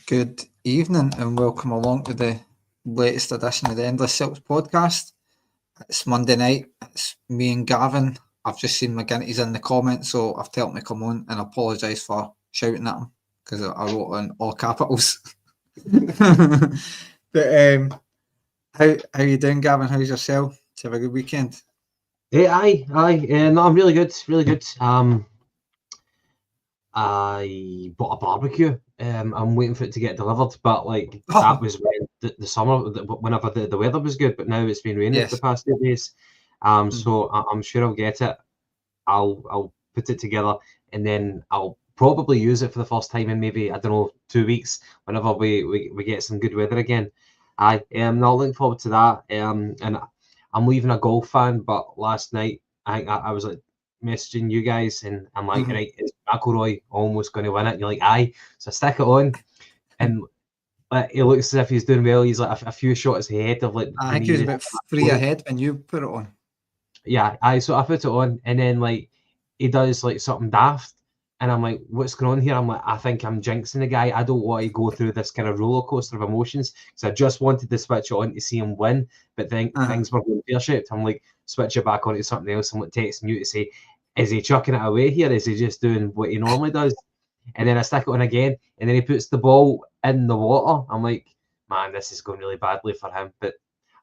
Good evening and welcome along to the latest edition of the Endless Celts Podcast. It's Monday night. It's me and Gavin. I've just seen McGinty's in the comments, so I've told him to come on and apologise for shouting at him because I wrote in all capitals. But how you doing, Gavin? How's yourself? Did you have a good weekend? Aye. No, I'm really good. I bought a barbecue. I'm waiting for it to get delivered, but that was when the summer, whenever the weather was good. But now it's been raining for the past 2 days. So I'm sure I'll get it. I'll put it together, and then I'll probably use it for the first time in maybe 2 weeks. Whenever we get some good weather again. I am not looking forward to that. And I'm leaving a golf fan, but last night I was like messaging you guys, and I'm like, right, is McIlroy almost going to win it? And you're like, aye. So I stick it on, and he looks as if he's doing well. He's like a few shots ahead of I think he was about 3 ahead when you put it on. Yeah, so I put it on, and then he does something daft, and I'm like, what's going on here? I'm like, I think I'm jinxing the guy. I don't want to go through this kind of roller coaster of emotions, because I just wanted to switch it on to see him win, but then things were going pear-shaped. I'm like, switch it back on to something else. I'm like texting you to say, is he chucking it away here? Is he just doing what he normally does? And then I stick it on again, and then he puts the ball in the water. I'm like, man, this is going really badly for him. But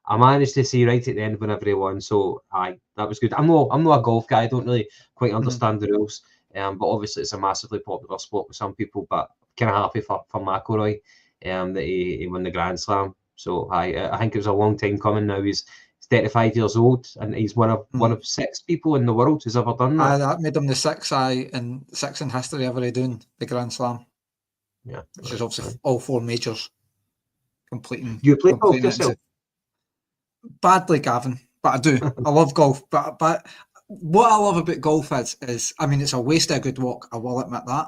I managed to see right at the end whenever he won, so that was good. I'm not a golf guy. I don't really quite understand the rules, but obviously it's a massively popular sport with some people. But kind of happy for McIlroy that he won the Grand Slam. So I think it was a long time coming now. He's 35 years old, and he's one of 6 people in the world who's ever done that. That made him the sixth in history ever doing the Grand Slam. Yeah, which is obviously all 4 majors completing. You play golf yourself? Badly, Gavin, but I do. I love golf, but what I love about golf is I mean, it's a waste of a good walk. I will admit that,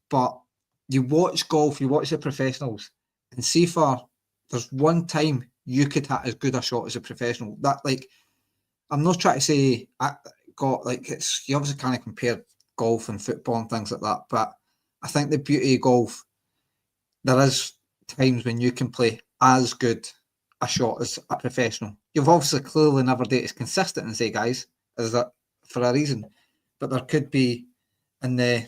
but you watch golf, you watch the professionals, and see there's one time you could hit as good a shot as a professional. That I'm not trying to say it's you obviously kind of compare golf and football and things like that, but I think the beauty of golf, there is times when you can play as good a shot as a professional. You've obviously clearly never dated as consistent as guys, is that for a reason, but there could be in the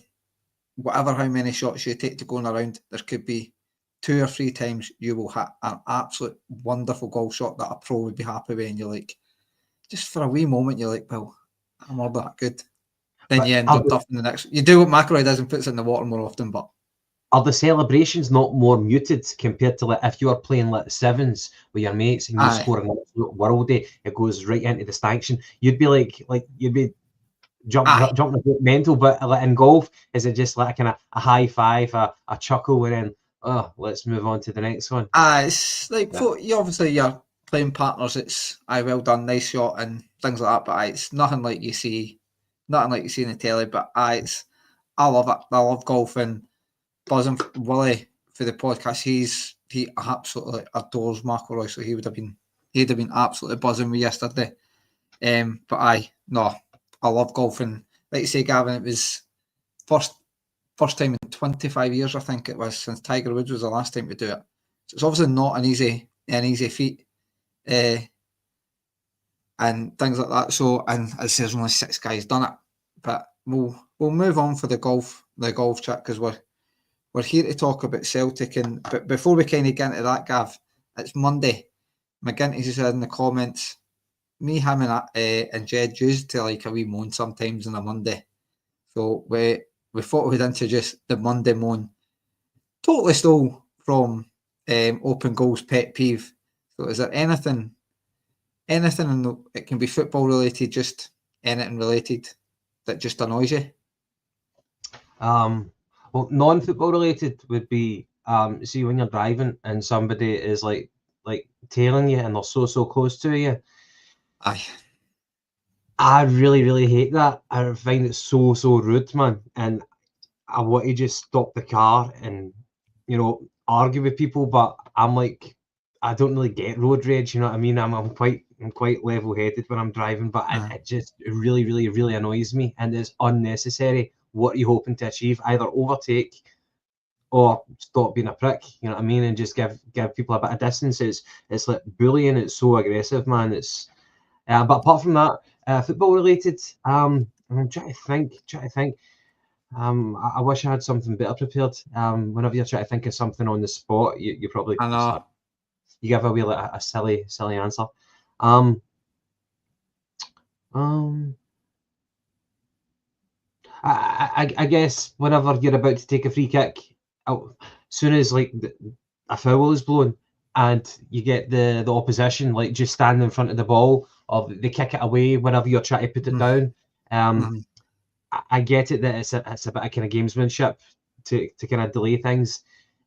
whatever how many shots you take to going around, there could be 2 or 3 times you will hit an absolute wonderful golf shot that a pro would be happy with, and you're like, just for a wee moment, you're like, well, I'm not that good. Then you end up tough in the next. You do what McIlroy does and puts it in the water more often, but are the celebrations not more muted compared to if you were playing sevens with your mates and you score an absolute worldie, it goes right into the stanchion? You'd be you'd be jumping a bit mental, but in golf, is it just kind of a high five, a chuckle, and then let's move on to the next one? It's you obviously your playing partners. It's well done, nice shot, and things like that. But it's nothing like you see in the telly. But I love it. I love golfing. Buzzing for Willie for the podcast. He absolutely adores McIlroy, so he'd have been absolutely buzzing with yesterday. But I love golfing. Like you say, Gavin, it was first time in 25 years, I think it was, since Tiger Woods was the last time to do it. So it's obviously not an easy feat, and things like that. So, and as I say, there's only 6 guys done it. But we'll move on for the golf chat, because we're here to talk about Celtic, but before we kind of get into that, Gav, it's Monday. McGinty said in the comments, me, him, and Jed used to a wee moan sometimes on a Monday. So we thought we'd introduce the Monday moan. Totally stole from Open Goal's pet peeve. So is there anything it can be football related, just anything related that just annoys you? Well, non-football related would be see when you're driving and somebody is like tailing you and they're so close to you. I really, really hate that. I find it so rude, man. And I want to just stop the car and argue with people, but I'm like, I don't really get road rage. You know what I mean? I'm quite level-headed when I'm driving, but it just really, really, really annoys me, and it's unnecessary. What are you hoping to achieve? Either overtake or stop being a prick, you know what I mean, and just give people a bit of distance. It's like bullying. It's so aggressive, man. It's but apart from that, football related, I'm trying to think. I wish I had something better prepared. Whenever you're trying to think of something on the spot, you probably I know. you give away like a silly answer. Um, I guess whenever you're about to take a free kick, as soon as like a foul is blown and you get the opposition like just stand in front of the ball or they kick it away whenever you're trying to put it down. I get it that it's a bit of kind of gamesmanship to kind of delay things,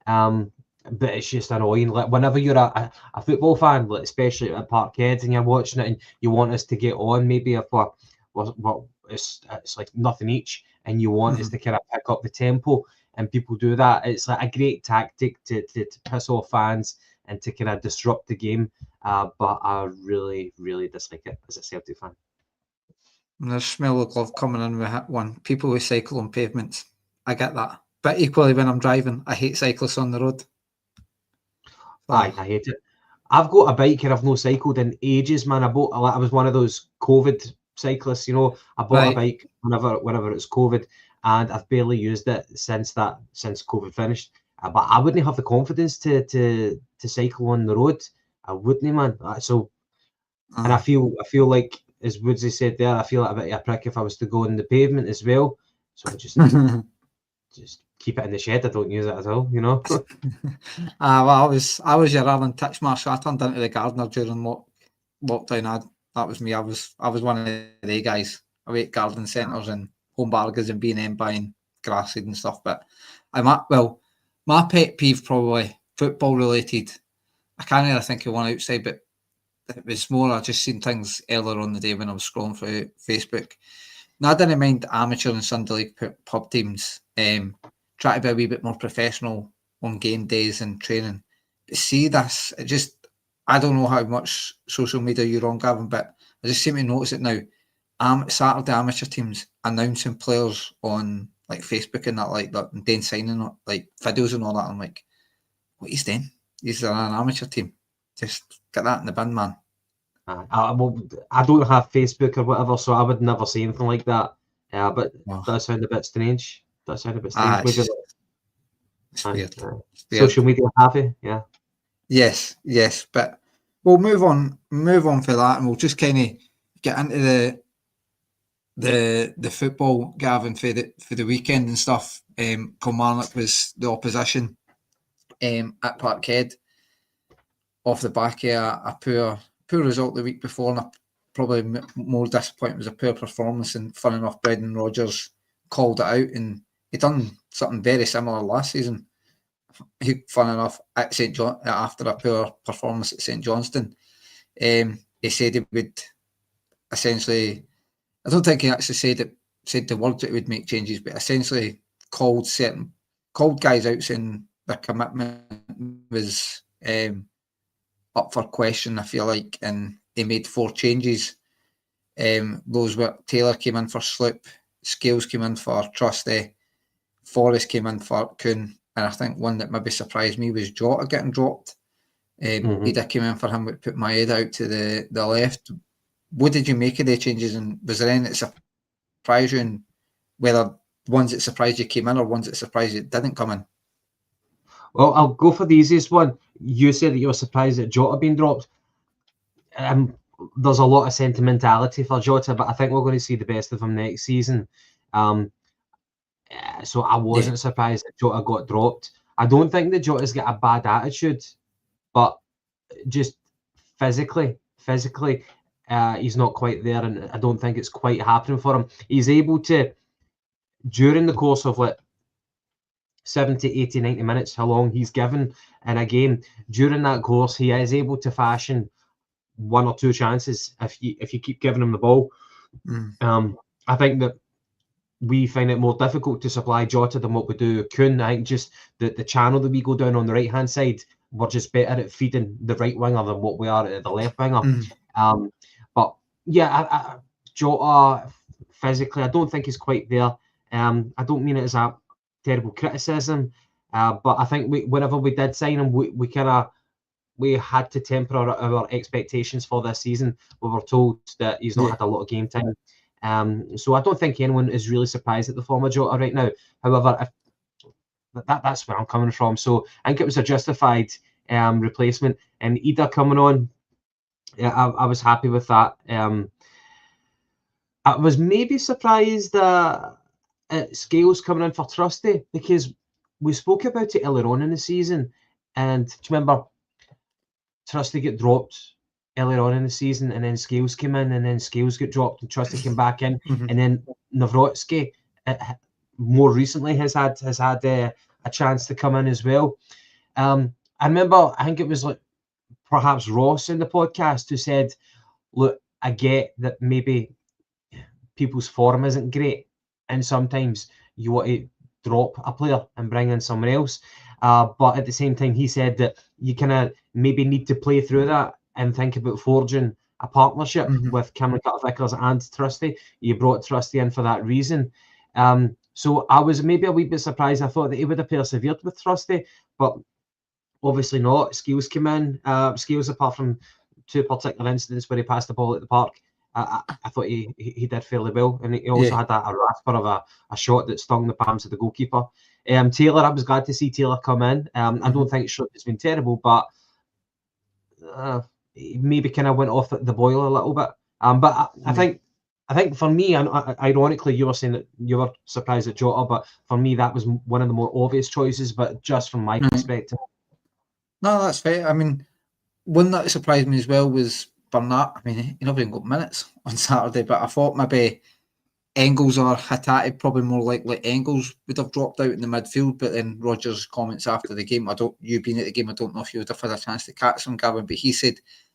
but it's just annoying. Like whenever you're a football fan, like especially at Parkhead, and you're watching it and you want us to get on, maybe if it's like nothing each, and you want us to kind of pick up the tempo, and people do that. It's like a great tactic to piss off fans and to kind of disrupt the game. But I really, really dislike it as a Celtic fan. And there's smell of glove coming in with one. People who cycle on pavements. I get that. But equally when I'm driving, I hate cyclists on the road. I hate it. I've got a bike and I've no cycled in ages, man. I was one of those COVID cyclists, you know. I bought a bike whenever it was COVID, and I've barely used it since COVID finished. But I wouldn't have the confidence to cycle on the road. I wouldn't, man. And I feel like, as Woodsy said there, I feel like a bit of a prick if I was to go on the pavement as well. So I just keep it in the shed. I don't use it at all, you know. Well, I was your Alan Titchmarsh. I turned into the gardener during lockdown. That was me. I was one of the guys. I worked garden centres and home bargains and B&M buying grass seed and stuff. But my pet peeve, probably football related. I can't really think of one outside, but it was more I just seen things earlier on the day when I was scrolling through Facebook. Now, I didn't mind amateur and Sunday League pub teams try to be a wee bit more professional on game days and training. But see this, I don't know how much social media you're on, Gavin, but I just seem to notice it now. Saturday amateur teams announcing players on like Facebook and that, like that, and then signing like videos and all that. I'm like, what he's doing? He's an amateur team. Just get that in the bin, man. I don't have Facebook or whatever, so I would never say anything like that. But that sounds a bit strange. It's weird. Social media happy, yeah. Yes, but we'll move on for that, and we'll just kind of get into the football, Gavin, for the weekend and stuff. Kilmarnock was the opposition at Parkhead off the back of a poor result the week before, and probably more disappointing was a poor performance. And fun enough, Brendan Rodgers called it out, and he done something very similar last season. Fun enough, at St. John, after a poor performance at St. Johnstone, he said he would essentially, I don't think he actually said the words that he would make changes, but essentially called guys out saying their commitment was up for question, I feel like, and he made 4 changes. Those were Taylor came in for Sloop, Scales came in for Trusty, Forrest came in for Kuhn, and I think one that maybe surprised me was Jota getting dropped. Ida came in for him, put Maeda out to the left. What did you make of the changes, and was there any that surprised you, and whether ones that surprised you came in or ones that surprised you didn't come in? Well, I'll go for the easiest one. You said that you were surprised that Jota being dropped. There's a lot of sentimentality for Jota, but I think we're going to see the best of him next season. So I wasn't surprised that Jota got dropped. I don't think that Jota's got a bad attitude, but just physically, he's not quite there, and I don't think it's quite happening for him. He's able to, during the course of 70, 80, 90 minutes, how long he's given in a game, during that course, he is able to fashion 1 or 2 chances if you keep giving him the ball. I think that we find it more difficult to supply Jota than what we do Kuhn. I think just the channel that we go down on the right-hand side, we're just better at feeding the right winger than what we are at the left winger. But yeah, Jota, physically, I don't think he's quite there. I don't mean it as a terrible criticism, But I think whenever we did sign him, we had to temper our expectations for this season. We were told that he's not had a lot of game time. So I don't think anyone is really surprised at the form of Jota right now. However, that's where I'm coming from. So I think it was a justified replacement. And Ida coming on, I was happy with that. I was maybe surprised at Scales coming in for Trusty, because we spoke about it earlier on in the season. And do you remember Trusty got dropped earlier on in the season, and then Scales came in, and then Scales got dropped, and Trusty came back in, and then Nawrocki more recently has had a chance to come in as well. I remember, I think it was like perhaps Ross in the podcast who said, "Look, I get that maybe people's form isn't great, and sometimes you want to drop a player and bring in someone else." But at the same time, he said that you kind of maybe need to play through that and think about forging a partnership with Cameron Carter-Vickers and Trusty. You brought Trusty in for that reason. So I was maybe a wee bit surprised. I thought that he would have persevered with Trusty, but obviously not. Scales came in. Scales, apart from two particular incidents where he passed the ball at the park, I thought he did fairly well, and he also had a rasper of a shot that stung the palms of the goalkeeper. Taylor, I was glad to see Taylor come in. I don't think it's been terrible, but he maybe kind of went off the boil a little bit. But I think for me, and ironically, you were saying that you were surprised at Jota, but for me, that was one of the more obvious choices. But just from my perspective, no, that's fair. I mean, one that surprised me as well was Bernard. I mean, he never even got minutes on Saturday, but I thought maybe Engels or Hatate, probably more likely Engels would have dropped out in the midfield. But then Rodgers' comments after the game, you being at the game, I don't know if you would have had a chance to catch them, Gavin, but he said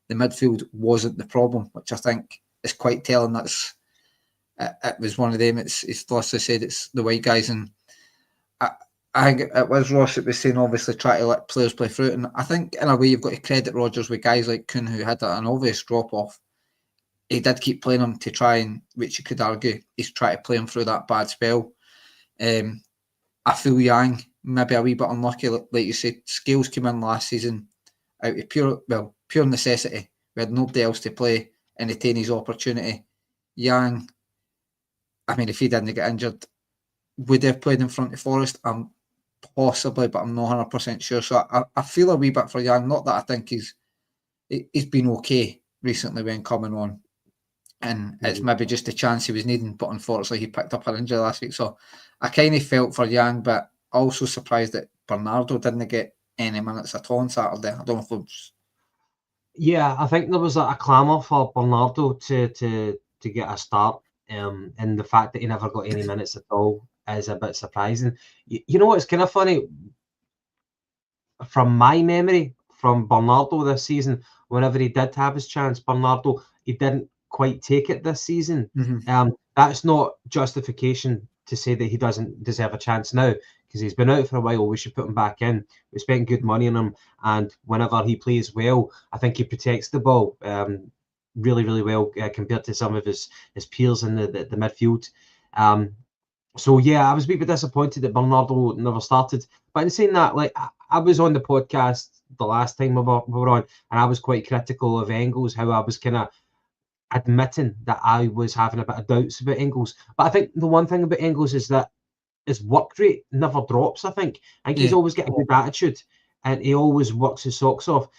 the midfield wasn't the problem, which I think is quite telling. It was one of them. It's Lossy said it's the white guys, and I think it was Ross that was saying obviously try to let players play through it. And I think in a way you've got to credit Rodgers with guys like Kuhn who had an obvious drop off. He did keep playing him to try and, which you could argue, he's trying to play him through that bad spell. I feel Yang maybe a wee bit unlucky, like you said. Scales came in last season out of pure necessity. We had nobody else to play, and he taken his opportunity. Yang, I mean, if he didn't get injured, would have played in front of Forrest? Possibly, but I'm not 100% sure. So I feel a wee bit for Yang. Not that I think he's been okay recently when coming on, and it's maybe just a chance he was needing. But unfortunately, he picked up an injury last week. So I kind of felt for Yang, but also surprised that Bernardo didn't get any minutes at all on Saturday. I don't know if it was... Yeah, I think there was a clamour for Bernardo to get a start, and the fact that he never got any minutes at all is a bit surprising. You know what's kind of funny? From my memory, from Bernardo this season, whenever he did have his chance, Bernardo, he didn't quite take it this season. That's not justification to say that he doesn't deserve a chance now, because he's been out for a while. We should put him back in. We spent good money on him, and whenever he plays well, I think he protects the ball really, really well compared to some of his peers in the midfield. So yeah, I was a bit disappointed that Bernardo never started. But in saying that, like I was on the podcast the last time we were on, and I was quite critical of Engels, how I was kind of admitting that I was having a bit of doubts about Engels. But I think the one thing about Engels is that his work rate never drops. I think he's always got a good attitude, and he always works his socks off.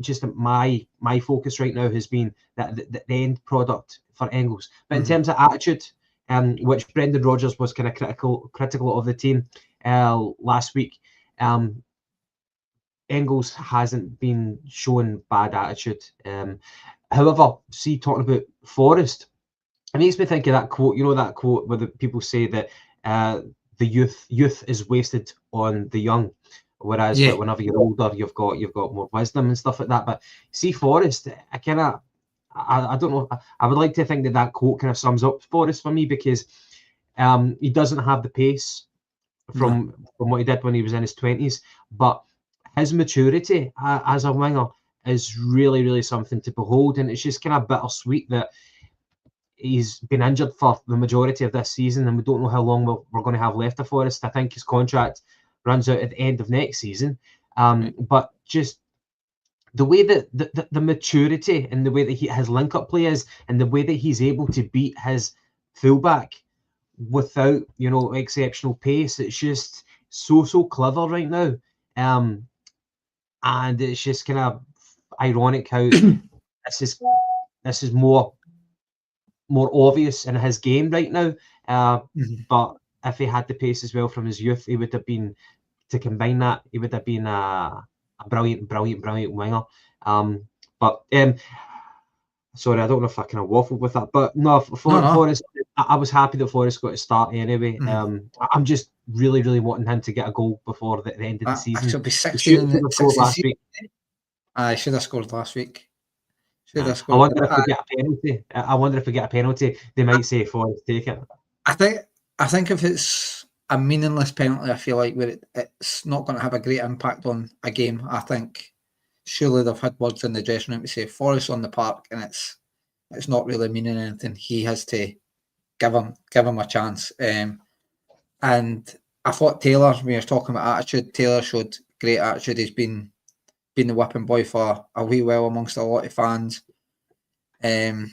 Just my focus right now has been that the end product for Engels. But in terms of attitude, which Brendan Rodgers was kind of critical of the team last week, Engels hasn't been showing bad attitude. However, see, talking about Forrest, it makes me think of that quote. You know that quote where the people say that the youth is wasted on the young, whereas but whenever you're older, you've got more wisdom and stuff like that. But see, Forrest, I don't know. I would like to think that quote kind of sums up Forrest for me, because he doesn't have the pace from what he did when he was in his 20s, but his maturity as a winger is really, really something to behold. And it's just kind of bittersweet that he's been injured for the majority of this season, and we don't know how long we're going to have left of Forrest. I think his contract runs out at the end of next season. But just the way that the maturity and the way that his link-up play is, and the way that he's able to beat his fullback without, exceptional pace, it's just so clever right now. And it's just kind of ironic how this is more obvious in his game right now. But if he had the pace as well from his youth, he would have been, to combine that, he would have been a brilliant winger. Sorry, I don't know if I kind of waffled with that, but no, Forrest, I was happy that Forrest got a start anyway. I'm just really wanting him to get a goal before the end of the season. Should be 16 in the 60 last week. I should have scored last week. I wonder if we get a penalty. I wonder if we get a penalty, they might say Forrest take it. I think if it's a meaningless penalty, I feel like where it's not going to have a great impact on a game. I think surely they've had words in the dressing room to say Forrest on the park, and it's not really meaning anything. He has to give him a chance. And I thought Taylor, when you're talking about attitude, Taylor showed great attitude. He's been the whipping boy for a wee while amongst a lot of fans. And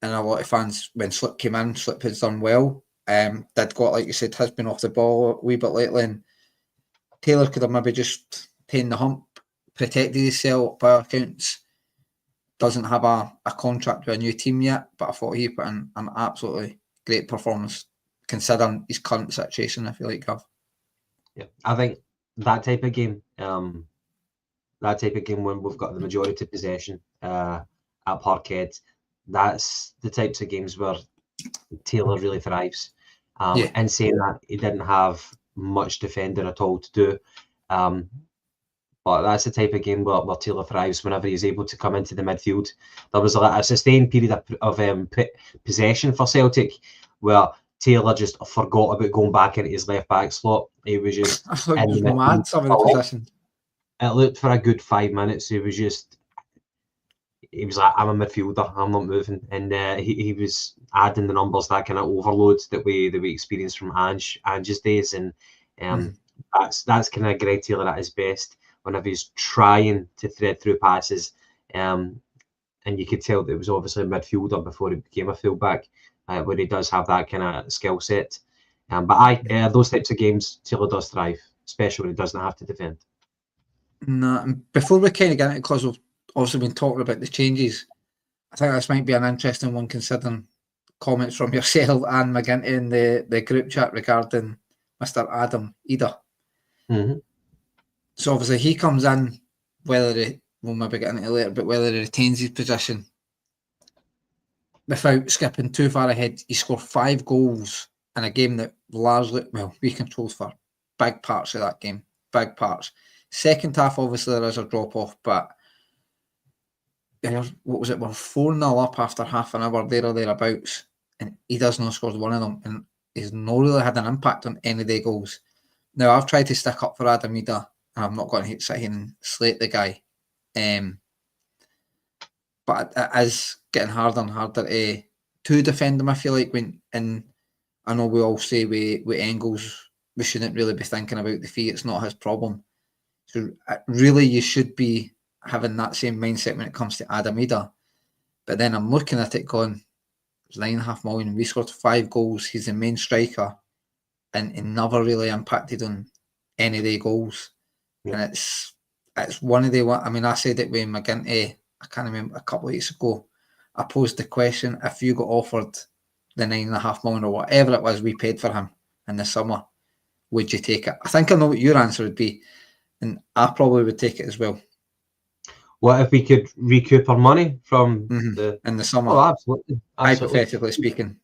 a lot of fans, when Slip came in, Slip has done well. Did got, like you said, has been off the ball a wee bit lately. And Taylor could have maybe just taken the hump, protected himself by accounts. Doesn't have a contract with a new team yet, but I thought he put in an absolutely great performance considering his current situation, I feel like, Gav. Yeah, I think that type of game when we've got the majority possession at Parkhead, that's the types of games where Taylor really thrives. And saying that, he didn't have much defending at all to do. But that's the type of game where Taylor thrives whenever he's able to come into the midfield. There was a sustained period of possession for Celtic where Taylor just forgot about going back into his left back slot. He was just mad some of the possession. It looked for a good 5 minutes. He was like, I'm a midfielder, I'm not moving. And he was adding the numbers, that kind of overload that we experienced from Ange's days. And that's kind of Greg Taylor at his best, whenever he's trying to thread through passes. And you could tell that it was obviously a midfielder before he became a fullback, where he does have that kind of skill set. But those types of games, Taylor does thrive, especially when he doesn't have to defend. No, before we kind of get into it, because we've also been talking about the changes, I think this might be an interesting one considering comments from yourself and McGinty in the group chat regarding Mr. Adam Ida. So obviously he comes in, we'll maybe get into it later, but whether he retains his position, without skipping too far ahead, he scored 5 goals in a game that largely, we controlled for big parts of that game, big parts. Second half, obviously there is a drop off, but what was it? We're 4-0 up after half an hour there or thereabouts, and he does not score one of them, and he's not really had an impact on any of the goals. Now I've tried to stick up for Adam Ida, and I'm not going to sit here and slate the guy, but it is getting harder and harder to defend him. I feel like and I know we all say with Engels we shouldn't really be thinking about the fee. It's not his problem. So really, you should be having that same mindset when it comes to Adam Ida. But then I'm looking at it going, it's $9.5 million. We scored 5 goals. He's the main striker, and he never really impacted on any of the goals. Yeah. And it's one of the. I mean, I said it with McGinty. I can't remember, a couple of weeks ago. I posed the question: if you got offered the $9.5 million or whatever it was we paid for him in the summer, would you take it? I think I know what your answer would be. And I probably would take it as well. What if we could recoup our money from in the summer? Oh, absolutely. Hypothetically speaking.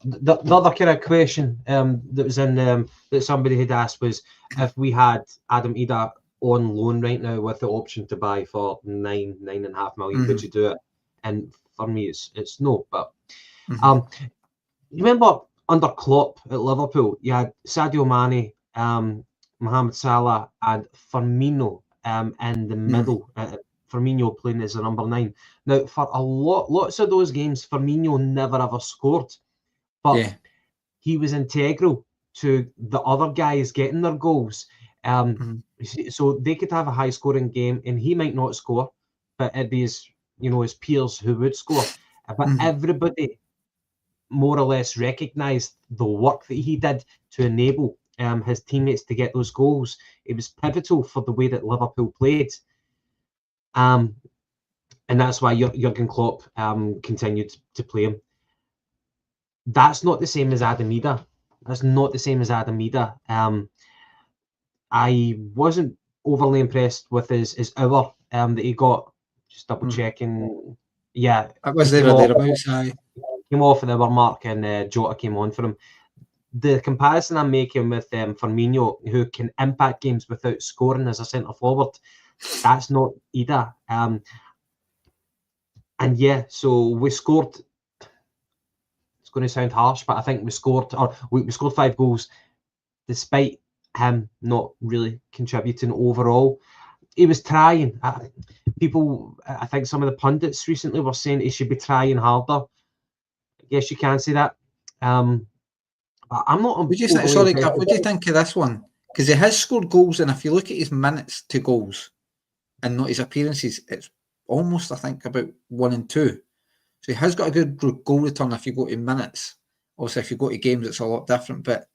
The other kind of question that was in that somebody had asked was if we had Adam Ida on loan right now with the option to buy for $9.5 million, would you do it? And for me, it's no. But you remember under Klopp at Liverpool, you had Sadio Mane, Mohamed Salah and Firmino in the middle. Firmino playing as a number 9. Now, for lots of those games, Firmino never ever scored, but he was integral to the other guys getting their goals. So they could have a high scoring game and he might not score, but it'd be his peers who would score. But everybody more or less recognised the work that he did to enable his teammates to get those goals. It was pivotal for the way that Liverpool played. And that's why Jurgen Klopp continued to play him. That's not the same as Adam Ida. I wasn't overly impressed with his hour that he got. Just double checking. Yeah, it was there or thereabouts. Came off at the hour mark and Jota came on for him. The comparison I'm making with Firmino, who can impact games without scoring as a centre forward, that's not Ida. And yeah, so we scored. It's going to sound harsh, but I think we scored 5 goals, despite him not really contributing overall. He was trying. I think some of the pundits recently were saying he should be trying harder. I guess you can say that. But I'm not. What do you think of this one? Because he has scored goals, and if you look at his minutes to goals and not his appearances, it's almost, I think, about 1 and 2. So he has got a good goal return if you go to minutes. Obviously, if you go to games, it's a lot different. But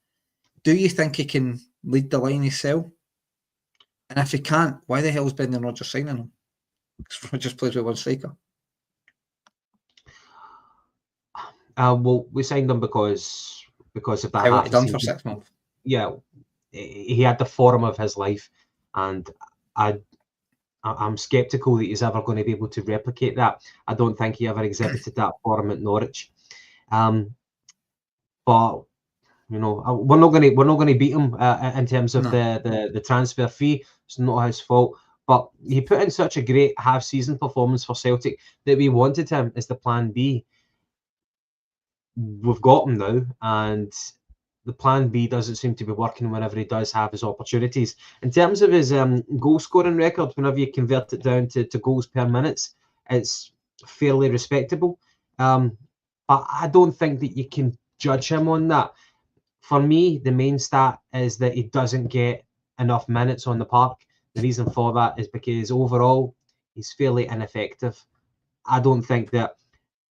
do you think he can lead the line himself? And if he can't, why the hell is Brendan Rodgers signing him? Because Rodgers plays with one striker. Well, we signed him because of that. What he done for 6 months. Yeah, he had the form of his life, and I'm sceptical that he's ever going to be able to replicate that. I don't think he ever exhibited that form at Norwich. But we're not going to beat him in terms of the transfer fee. It's not his fault. But he put in such a great half-season performance for Celtic that we wanted him as the plan B. We've got him now, and the plan B doesn't seem to be working whenever he does have his opportunities. In terms of his goal scoring record, whenever you convert it down to goals per minutes, it's fairly respectable. But I don't think that you can judge him on that. For me, the main stat is that he doesn't get enough minutes on the park. The reason for that is because overall, he's fairly ineffective. I don't think that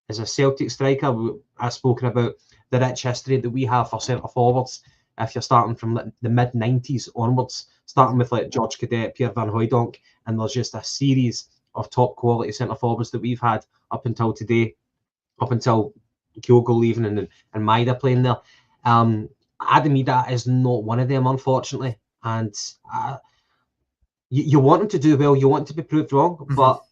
as a Celtic striker, I've spoken about the rich history that we have for centre forwards. If you're starting from the mid-90s onwards, starting with like George Cadet, Pierre Van Hooijdonk, and there's just a series of top quality centre forwards that we've had up until today, up until Kyogo leaving and Maida playing there. Adam Ida is not one of them, unfortunately. And you want him to do well, you want to be proved wrong, but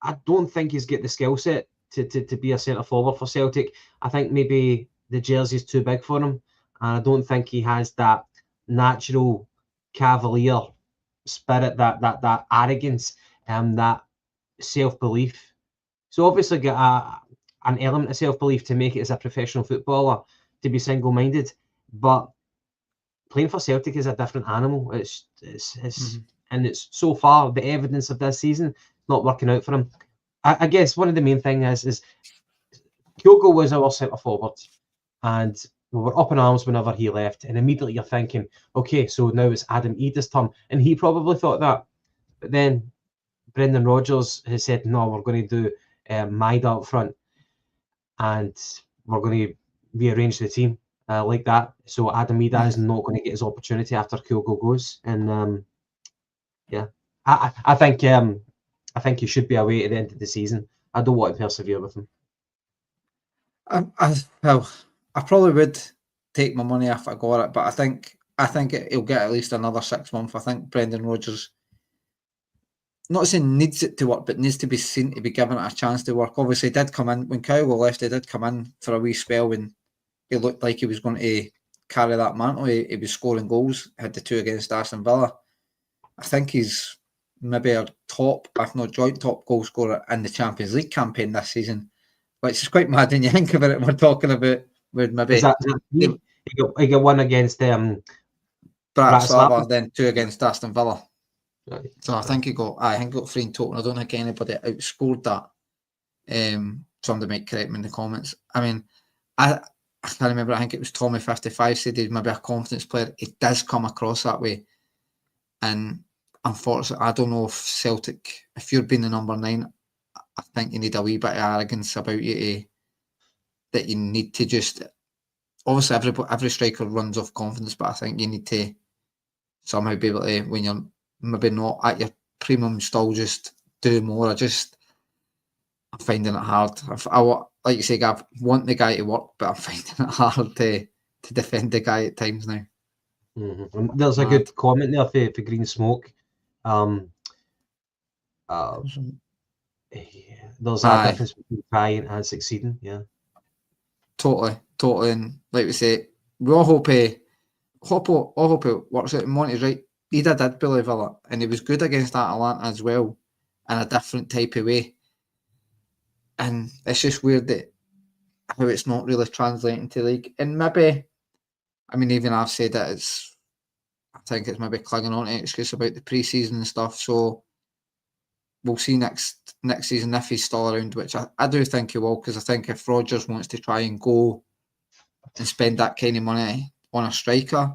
I don't think he's got the skill set to be a centre forward for Celtic. I think maybe the jersey's too big for him, and I don't think he has that natural cavalier spirit, that arrogance, and that self-belief. So obviously got an element of self-belief to make it as a professional footballer, to be single-minded, but playing for Celtic is a different animal. And it's so far the evidence of this season not working out for him. I guess one of the main things is Kyogo was our centre forward, and we were up in arms whenever he left, and immediately you're thinking, okay, so now it's Adam Ida's turn, and he probably thought that. But then Brendan Rodgers has said, no, we're going to do Maida up front, and we're going to rearrange the team like that. So Adam Ida is not going to get his opportunity after Kyogo goes, and I think he should be away at the end of the season. I don't want to persevere with him. I probably would take my money if I got it, but I think he'll get at least another 6 months. I think Brendan Rodgers, not saying needs it to work, but needs to be seen to be given it a chance to work. Obviously, he did come in when Kyogo left. He did come in for a wee spell when he looked like he was going to carry that mantle. He was scoring goals. Had the 2 against Aston Villa. I think he's maybe our top, if not joint top goal scorer in the Champions League campaign this season, which is quite mad when you think about it. We're talking about with maybe he got 1 against Bratislava, then 2 against Aston Villa. Right. So I think he got 3 in total. I don't think anybody outscored that. Somebody might correct me in the comments. I mean, I can't remember, I think it was Tommy 55 said he's maybe a confidence player. It does come across that way. And unfortunately, I don't know if Celtic, if you're being the number 9, I think you need a wee bit of arrogance about you that you need to just, obviously every striker runs off confidence, but I think you need to somehow be able to, when you're maybe not at your premium, still just do more. I'm finding it hard. Like you say, Gav, want the guy to work, but I'm finding it hard to defend the guy at times now. And there's a good comment there for Green Smoke. There's that difference between trying and succeeding. Yeah, totally. And like we say, we all hope it works out. And Monty's right. He did bully Villa, and he was good against Atalanta as well, in a different type of way. And it's just weird that how it's not really translating to league. And maybe, I mean, even I've said that I think it's maybe clinging on to an excuse about the pre-season and stuff. So we'll see next season if he's still around, which I do think he will, because I think if Rodgers wants to try and go and spend that kind of money on a striker,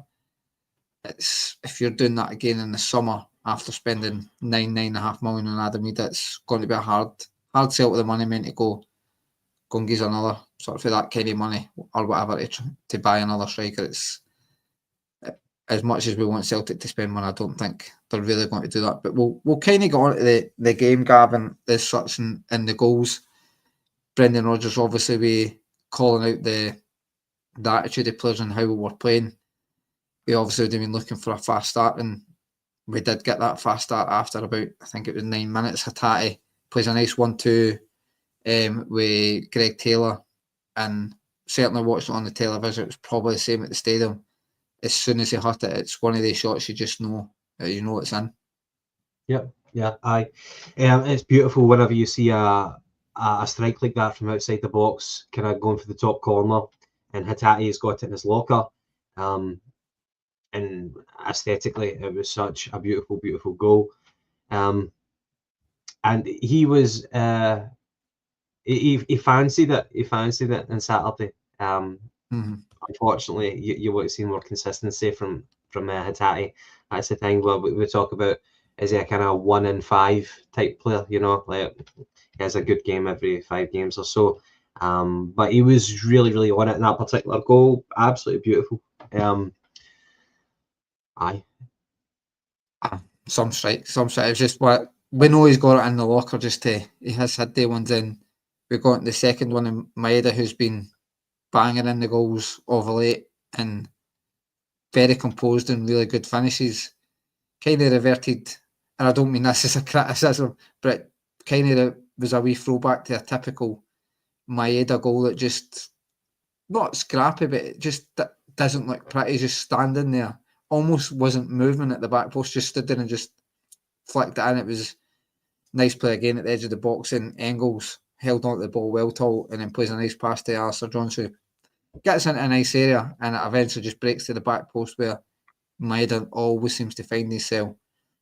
if you're doing that again in the summer after spending 9.5 million on Adam Reid, it's going to be a hard sell to the money man to go and give another sort of for that kind of money or whatever to buy another striker. It's as much as we want Celtic to spend money, I don't think they're really going to do that. But we'll kind of go on to the game, Gavin, this such and the goals. Brendan Rodgers obviously be calling out the attitude of players and how we were playing. We obviously would have been looking for a fast start, and we did get that fast start after about, I think it was 9 minutes. Hatate plays a nice 1-2 with Greg Taylor, and certainly watched it on the television. It was probably the same at the stadium. As soon as he hit it, it's one of these shots you just know it's in. Yeah, aye. It's beautiful whenever you see a strike like that from outside the box, kind of going for the top corner, and Hatate's got it in his locker. And aesthetically, it was such a beautiful, beautiful goal. And he was he fancied it. He fancied it on Saturday. Unfortunately, you would have seen more consistency from Hatate. That's the thing. Well, we talk about, is he a kind of 1 in 5 type player? Like he has a good game every 5 games or so. But he was really, really on it in that particular goal. Absolutely beautiful. Aye. Some strike. It's just what we know he's got it in the locker. He has had day ones in. We got the second one in Maeda, who's been banging in the goals of late and very composed and really good finishes. Kind of reverted, and I don't mean this as a criticism, but it kind of was a wee throwback to a typical Maeda goal that just, not scrappy, but it just doesn't look pretty, just standing there. Almost wasn't moving at the back post, just stood there and just flicked it in. It was nice play again at the edge of the box, and Engels held on to the ball well tall and then plays a nice pass to Alistair Johnson, who gets into a nice area, and it eventually just breaks to the back post where Maeda always seems to find his cell,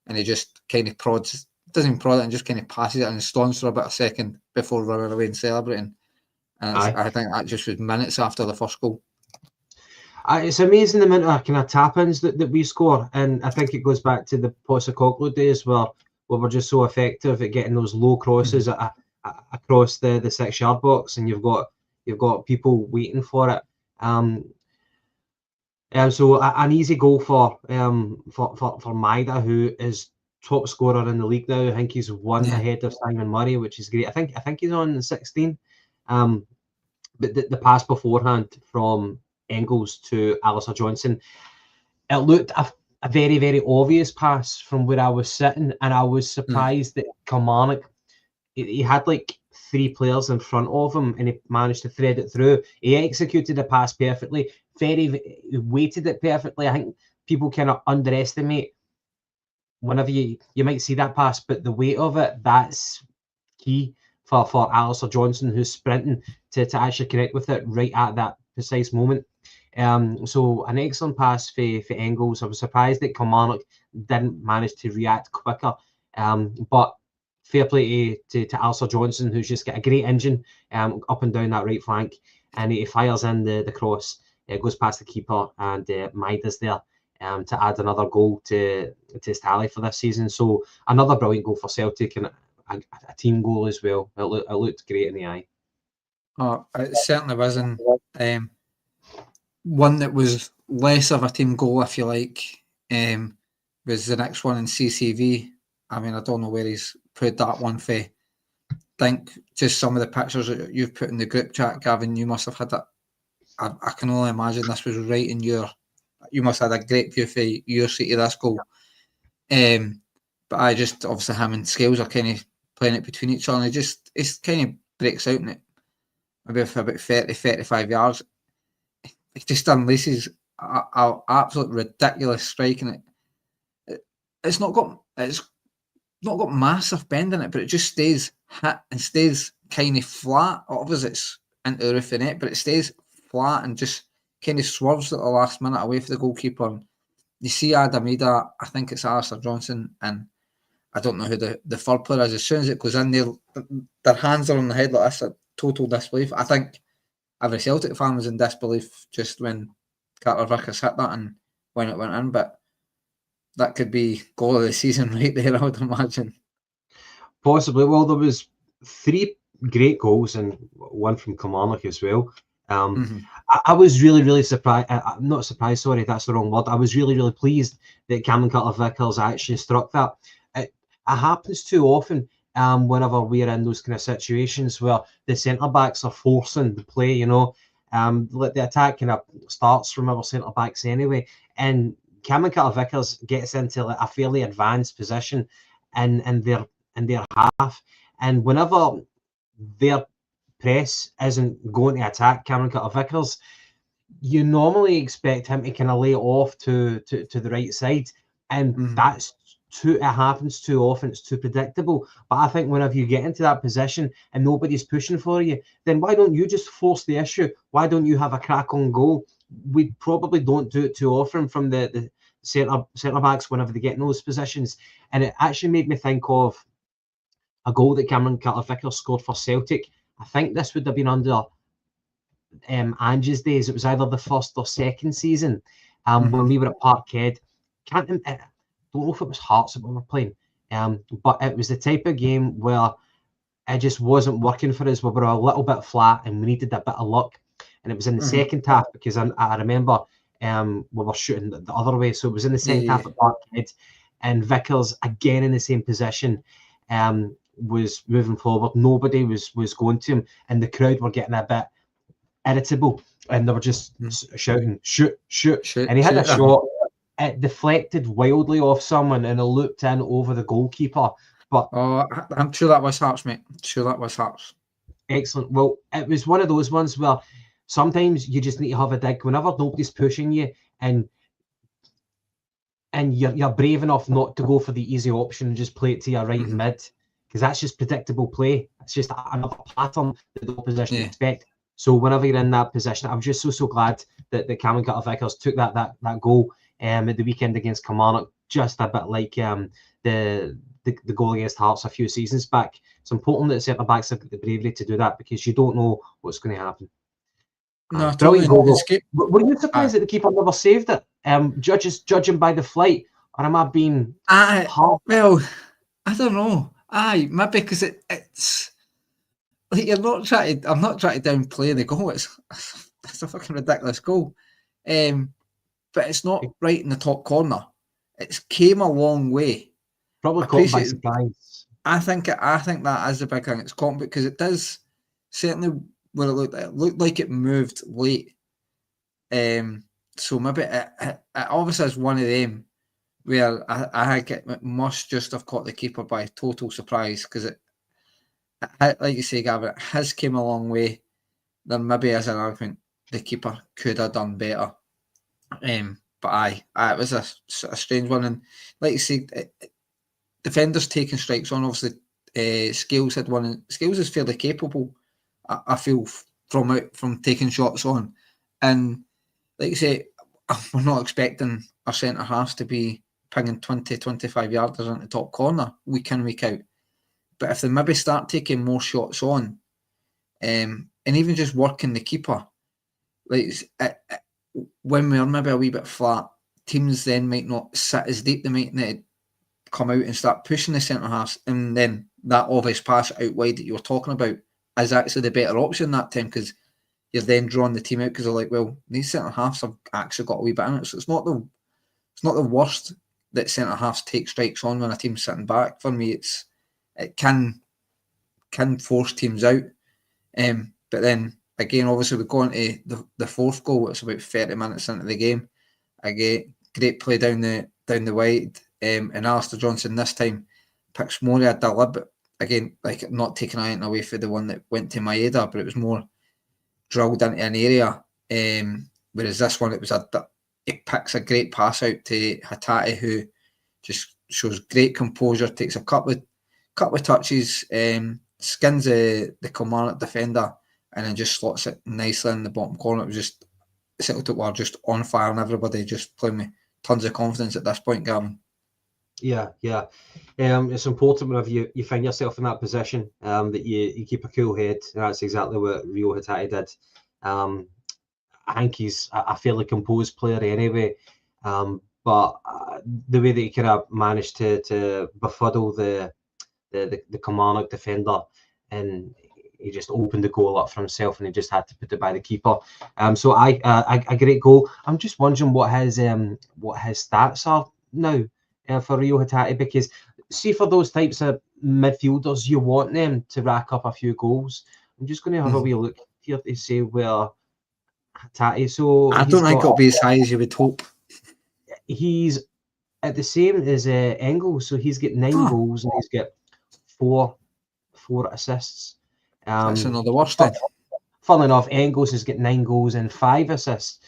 and he just kind of doesn't even prod it and just kind of passes it and stands for about a second before running away and celebrating. And I think that just was minutes after the first goal. It's amazing the amount of kind of tap-ins that we score, and I think it goes back to the Postecoglou days where we're just so effective at getting those low crosses across the 6-yard box, and you've got people waiting for it. So an easy goal for Maeda, who is top scorer in the league now. I think he's one ahead of Simon Murray, which is great. I think he's on 16. But the pass beforehand from Engels to Alistair Johnson, it looked a very, very obvious pass from where I was sitting, and I was surprised that Kilmarnock, he had like 3 players in front of him, and he managed to thread it through. He executed the pass perfectly, he weighted it perfectly. I think people kind of underestimate whenever you might see that pass, but the weight of it, that's key for Alistair Johnson, who's sprinting to actually connect with it right at that precise moment. So an excellent pass for Engels. I was surprised that Kilmarnock didn't manage to react quicker, but fair play to Alistair Johnson, who's just got a great engine up and down that right flank. and he fires in the cross. It goes past the keeper, and Maida's there to add another goal to his tally for this season. So another brilliant goal for Celtic, and a team goal as well. It looked great in the eye. Oh, it certainly was, and one that was less of a team goal, if you like, was the next one in CCV. I mean, I don't know where he's put that one for. I think just some of the pictures that you've put in the group chat, Gavin, you must have had that. I can only imagine this was right in your. You must have had a great view for your seat of this goal. But I just, obviously, him and Scales are kind of playing it between each other, and it kind of breaks out in it, maybe for about 30, 35 yards. It just unleashes a absolute ridiculous strike, and it's not got massive bend in it, but it just stays hit and stays kind of flat. Obviously, it's into the roof of the net, but it stays flat and just kind of swerves at the last minute away from the goalkeeper. And you see Adamida, I think it's Alistair Johnson, and I don't know who the third player is. As soon as it goes in, their hands are on the head like this, a total disbelief. I think every Celtic fan was in disbelief just when Carter Vickers hit that and when it went in, but that could be goal of the season right there, I would imagine. Possibly. Well, there was 3 great goals and one from Kilmarnock as well. I was really, really surprised. Not surprised, sorry, that's the wrong word. I was really, really pleased that Cameron Carter-Vickers actually struck that. It happens too often whenever we're in those kind of situations where the centre-backs are forcing the play, the attack kind of starts from our centre-backs anyway, and Cameron Carter-Vickers gets into a fairly advanced position in their half, and whenever their press isn't going to attack Cameron Carter-Vickers, you normally expect him to kind of lay it off to the right side, and it happens too often. It's too predictable. But I think whenever you get into that position and nobody's pushing for you, then why don't you just force the issue? Why don't you have a crack on goal? We probably don't do it too often from the centre backs whenever they get in those positions, and it actually made me think of a goal that Cameron Carter-Vickers scored for Celtic. I think this would have been under Ange's days. It was either the first or second season when we were at Parkhead. Don't know if it was Hearts that we were playing, but it was the type of game where it just wasn't working for us. We were a little bit flat and we needed a bit of luck. And it was in the second half, because I remember we were shooting the other way. So it was in the second half at Parkhead, and Vickers, again in the same position, was moving forward. Nobody was going to him, and the crowd were getting a bit irritable, and they were just shouting, shoot. And he had a shot. It deflected wildly off someone and it looped in over the goalkeeper. But I'm sure that was Hearts, mate. Sure that was Hearts. Excellent. Well, it was one of those ones where sometimes you just need to have a dig whenever nobody's pushing you, and you're brave enough not to go for the easy option and just play it to your right and mid, because that's just predictable play. It's just another pattern that the opposition expect. So whenever you're in that position, I'm just so glad that Cameron Carter-Vickers took that goal at the weekend against Kilmarnock, just a bit like the goal against Hearts a few seasons back. It's important that centre backs have got the bravery to do that, because you don't know what's going to happen. No, totally. Were you surprised that the keeper never saved it? Judging by the flight, or am I being well, I don't know. Maybe because it's like I'm not trying to downplay the goal. It's a fucking ridiculous goal. But it's not right in the top corner. It came a long way. Probably caught by surprise. I think that is the big thing. It's caught because it does certainly where it looked like it moved late. So maybe it obviously is one of them where I think it must just have caught the keeper by total surprise, because it, like you say, Gavin, it has came a long way. There maybe is an argument the keeper could have done better. But it was a strange one, and like you say, defenders taking strikes on. Obviously, Scales had one, and Scales is fairly capable, I feel, from taking shots on. And like you say, we're not expecting our centre halves to be pinging 20, 25 yarders into the top corner week in, week out. But if they maybe start taking more shots on, and and even just working the keeper, like when we're maybe a wee bit flat, teams then might not sit as deep. They might need to come out and start pushing the centre halves, and then that obvious pass out wide that you were talking about is actually the better option that time, because you're then drawing the team out, because they're like, well, these centre halves have actually got a wee bit in it. So it's not the worst that centre halves take strikes on when a team's sitting back. For me, it can force teams out. But then again, obviously we go into the fourth goal. It's about 30 minutes into the game. Again, great play down the wide, and Alistair Johnson this time picks more a deliberate, again, like not taking anything away for the one that went to Maeda, but it was more drilled into an area. Whereas this one, it picks a great pass out to Hatate, who just shows great composure, takes a couple of touches, skins the Kilmarnock defender, and then just slots it nicely in the bottom corner. It was just, Celtic were just on fire, and everybody just playing with tons of confidence at this point, Gavin. Yeah. It's important whenever you find yourself in that position, that you keep a cool head. And that's exactly what Rio Hatate did. I think he's a fairly composed player anyway, but the way that he kind of managed to befuddle the Kilmarnock defender, and he just opened the goal up for himself, and he just had to put it by the keeper. So a great goal. I'm just wondering what his stats are now for Rio Hatate, because see, for those types of midfielders, you want them to rack up a few goals. I'm just going to have a wee look here to see where Hatate. So I don't think it'll be as high as you would hope. He's at the same as Engels, so he's got 9 goals and he's got four assists. That's another worst thing. Funnily enough, Engels has got 9 goals and 5 assists.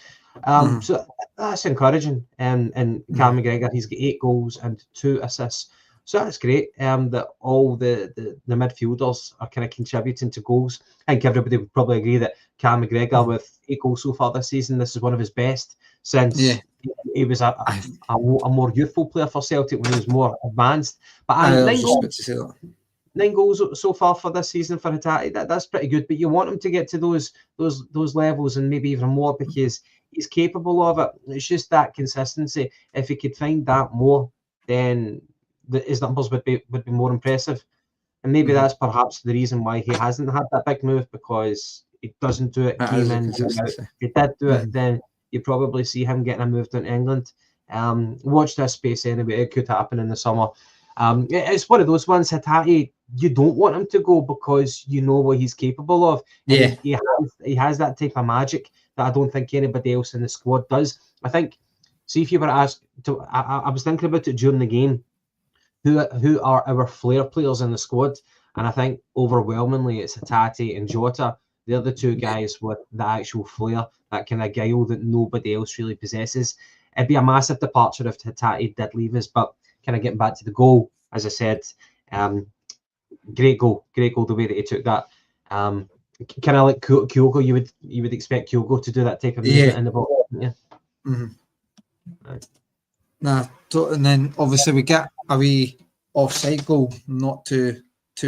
So that's encouraging. And Cam McGregor, he's got 8 goals and 2 assists. So that's great. That all the midfielders are kind of contributing to goals. I think everybody would probably agree that Cam McGregor, with 8 goals so far this season, this is one of his best since he was a more youthful player for Celtic, when he was more advanced. But 9 goals so far for this season for Hatate, that's pretty good. But you want him to get to those levels, and maybe even more, because he's capable of it. It's just that consistency. If he could find that more, then his numbers would be more impressive. And maybe that's perhaps the reason why he hasn't had that big move, because he doesn't do it. Came in, if he did do it, then you probably see him getting a move to England. Watch this space anyway. It could happen in the summer. It's one of those ones, Hatate, you don't want him to go, because you know what he's capable of. And he has that type of magic that I don't think anybody else in the squad does. I think, see, if you were asked to, I was thinking about it during the game, who are our flair players in the squad, and I think overwhelmingly it's Hatate and Jota. They're the two guys with the actual flair, that kind of guile that nobody else really possesses. It'd be a massive departure if Hatate did leave us, but kind of getting back to the goal, as I said, great goal, the way that he took that. Kind of like Kyogo, you would expect Kyogo to do that type of movement in the ball. Right. And then obviously we get a wee offside goal not too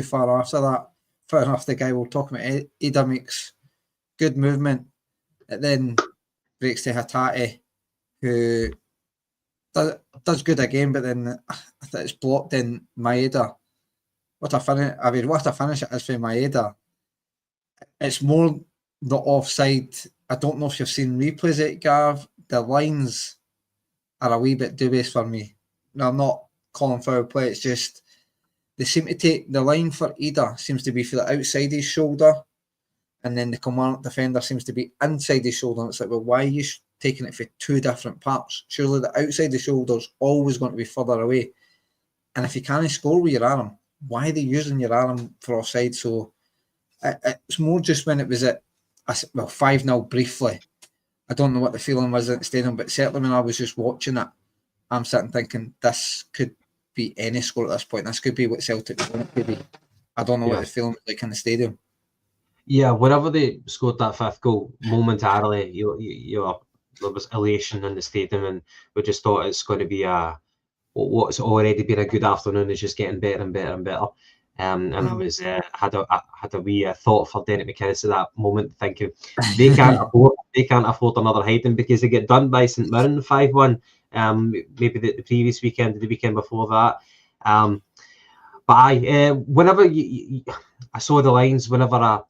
far after that. Fair enough, the guy we'll talk about, Ida, makes good movement. It then breaks to Hatate, who does good again, but then I think it's blocked in Maeda. What a finish it is for Maeda. It's more the offside. I don't know if you've seen replays of it, Gav. The lines are a wee bit dubious for me. Now, I'm not calling foul play, it's just they seem to take the line for Ida seems to be for the outside his shoulder, and then the Kilmarnock defender seems to be inside his shoulder. And it's like, well, why are you taking it for 2 different parts? Surely the outside the shoulder's always going to be further away. And if you can't score with your arm, why are they using your arm for offside? So it's more just when it was at 5-0 briefly. I don't know what the feeling was at the stadium, but certainly when I was just watching it, I'm sitting thinking this could be any score at this point. This could be what Celtic want it to be. I don't know what the feeling was like in the stadium. Yeah, whenever they scored that 5th goal, momentarily, there was elation in the stadium, and we just thought it's going to be what's already been a good afternoon is just getting better and better and better. And I was had a wee thought for Derek McInnes at that moment, thinking they can't afford another hiding because they get done by St Mirren 5-1. Maybe the previous weekend, the weekend before that. But whenever I saw the lines, whenever I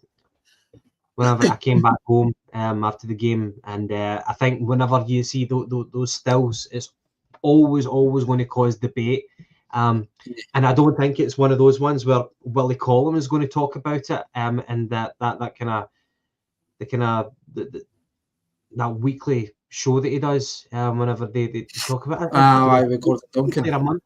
came back home after the game, and I think whenever you see those stills, it's always going to cause debate. And I don't think it's one of those ones where Willie Collum is going to talk about it, and that that weekly show that he does, whenever they talk about it. We got Duncan.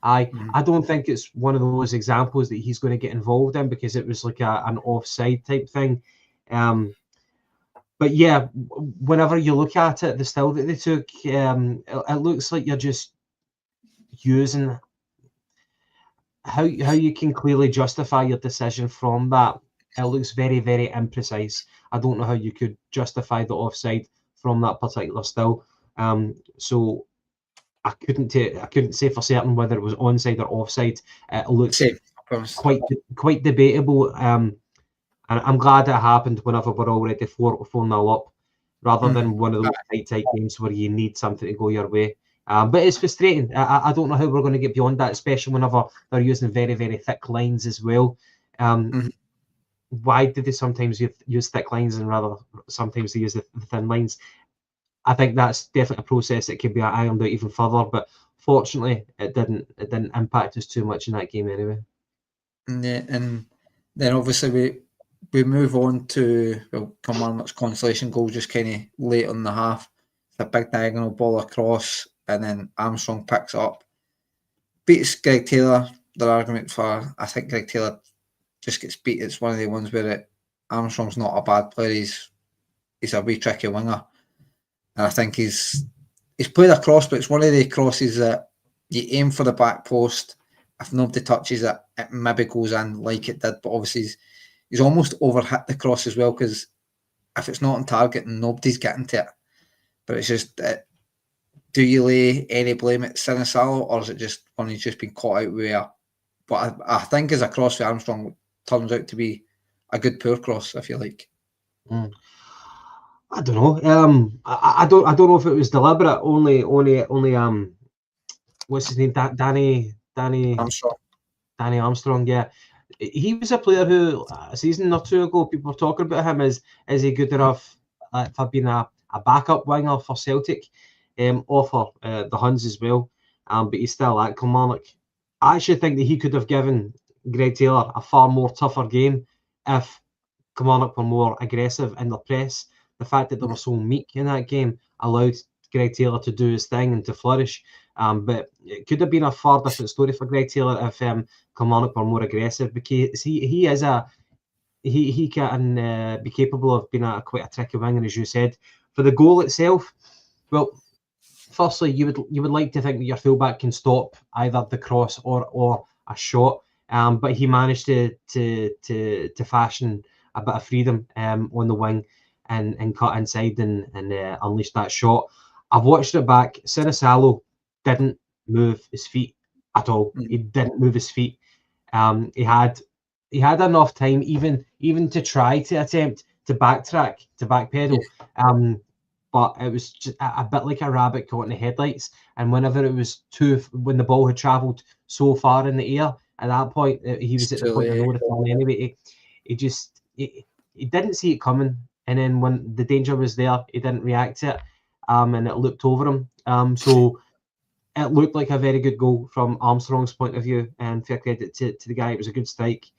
I don't think it's one of those examples that he's going to get involved in because it was like an offside type thing. But yeah, whenever you look at it, the still that they took, it looks like you're just using how you can clearly justify your decision from that. It looks very, very imprecise. I don't know how you could justify the offside from that particular still. So I couldn't say for certain whether it was onside or offside. It looks quite debatable. And I'm glad it happened whenever we're already 4-0 up, rather than one of those tight games where you need something to go your way. But it's frustrating. I don't know how we're going to get beyond that, especially whenever they're using very, very thick lines as well. Why do they sometimes use thick lines and rather sometimes they use the thin lines? I think that's definitely a process that could be ironed out even further. But fortunately, it didn't impact us too much in that game anyway. Yeah, and then obviously we move on to Kilmarnock's consolation goal just kind of late on the half. It's a big diagonal ball across, and then Armstrong picks it up, beats Greg Taylor. Their argument for, I think Greg Taylor just gets beat. It's one of the ones where Armstrong's not a bad player. He's a wee tricky winger, and I think he's played across, but it's one of the crosses that you aim for the back post. If nobody touches it, it maybe goes in like it did. But obviously, he's almost overhit the cross as well, because if it's not on target, nobody's getting to it. But it's just, do you lay any blame at Sinisalo, or is it just one he's just been caught out with? But I think as a cross for Armstrong turns out to be a good poor cross, if you like. I don't know. I don't know if it was deliberate. Only what's his name? Danny Armstrong. Danny Armstrong. Yeah, he was a player who a season or two ago people were talking about him as is he good enough for being a backup winger for Celtic, or for the Huns as well. But he's still at Kilmarnock. I actually think that he could have given Greg Taylor a far more tougher game if Kilmarnock were more aggressive in the press. The fact that they were so meek in that game allowed Greg Taylor to do his thing and to flourish. But it could have been a far different story for Greg Taylor if Kilmarnock were more aggressive, because he can be capable of being quite a tricky winger, as you said. For the goal itself, well, firstly, you would like to think that your fullback can stop either the cross or a shot, but he managed to fashion a bit of freedom on the wing and cut inside and unleash that shot. I've watched it back. Sinisalo didn't move his feet at all. He didn't move his feet. He had enough time even to try to attempt to backtrack, to backpedal. But it was just a bit like a rabbit caught in the headlights. And whenever it was when the ball had travelled so far in the air, at that point he was at the point of no return anyway. He didn't see it coming, and then when the danger was there, he didn't react to it, and it looked over him. So it looked like a very good goal from Armstrong's point of view, and fair credit to the guy. It was a good strike.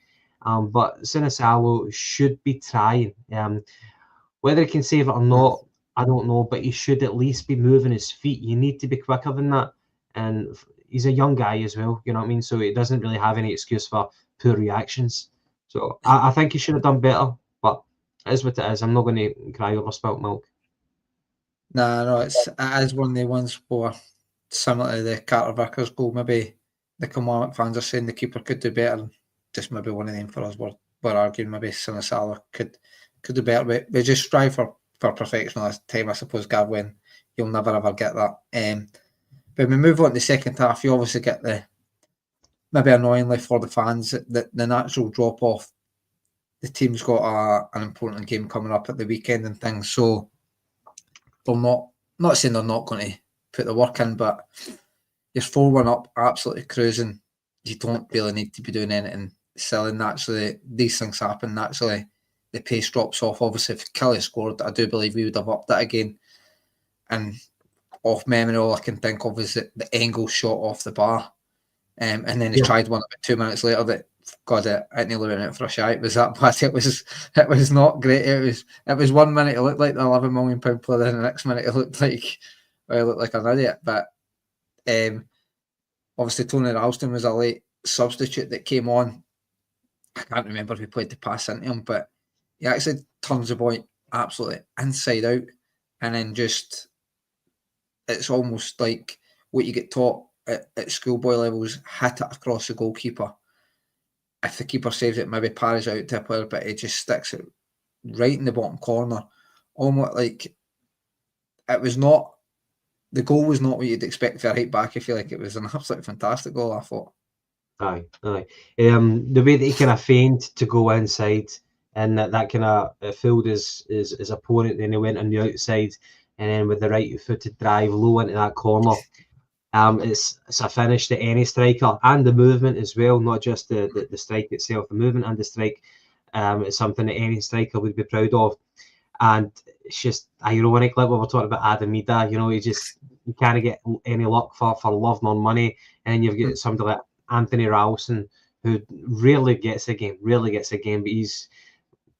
But Sinisalo should be trying. Whether he can save it or not, I don't know, but he should at least be moving his feet. You need to be quicker than that. And he's a young guy as well, you know what I mean? So he doesn't really have any excuse for poor reactions. So I think he should have done better, but it is what it is. I'm not going to cry over spilt milk. No, it is one of the ones where, similar to the Carter Vickers goal, maybe the Kilmarnock fans are saying the keeper could do better. Just maybe one of them for us. We're arguing maybe Sinisalo could do better. We just strive for perfection all the time, I suppose, Gav, when you'll never ever get that. But we move on to the second half. You obviously get the maybe annoyingly for the fans, that the natural drop off. The team's got an important game coming up at the weekend and things, so they're not saying they're not going to put the work in, but you're 4-1 up, absolutely cruising. You don't really need to be doing anything silly. Naturally, these things happen. Naturally, the pace drops off. Obviously, if Kelly scored, I do believe we would have upped it again. And off memory, all I can think of is the Engel shot off the bar. And then he tried one about 2 minutes later that, God, it nearly went out for a shite. Was that bad? It was not great. It was 1 minute it looked like the £11 million player, and the next minute it looked like an idiot. But obviously Tony Ralston was a late substitute that came on. I can't remember if he played the pass into him, but he actually turns the ball absolutely inside out, and then just, it's almost like what you get taught at schoolboy levels, hit it across the goalkeeper. If the keeper saves it, maybe parries out to a player, but he just sticks it right in the bottom corner. Almost like it was not, the goal was not what you'd expect for a right back. I feel like it was an absolutely fantastic goal, I thought. Aye. The way that he kind of feigned to go inside, and that kind of fooled his opponent, then he went on the outside, and then with the right-footed drive low into that corner. It's a finish that any striker, and the movement as well, not just the strike itself, the movement and the strike, is something that any striker would be proud of. And it's just ironic, like what we're talking about Adam Mida, you can't get any luck for love nor money, and you've got somebody like Anthony Ralston, who rarely gets a game, but he's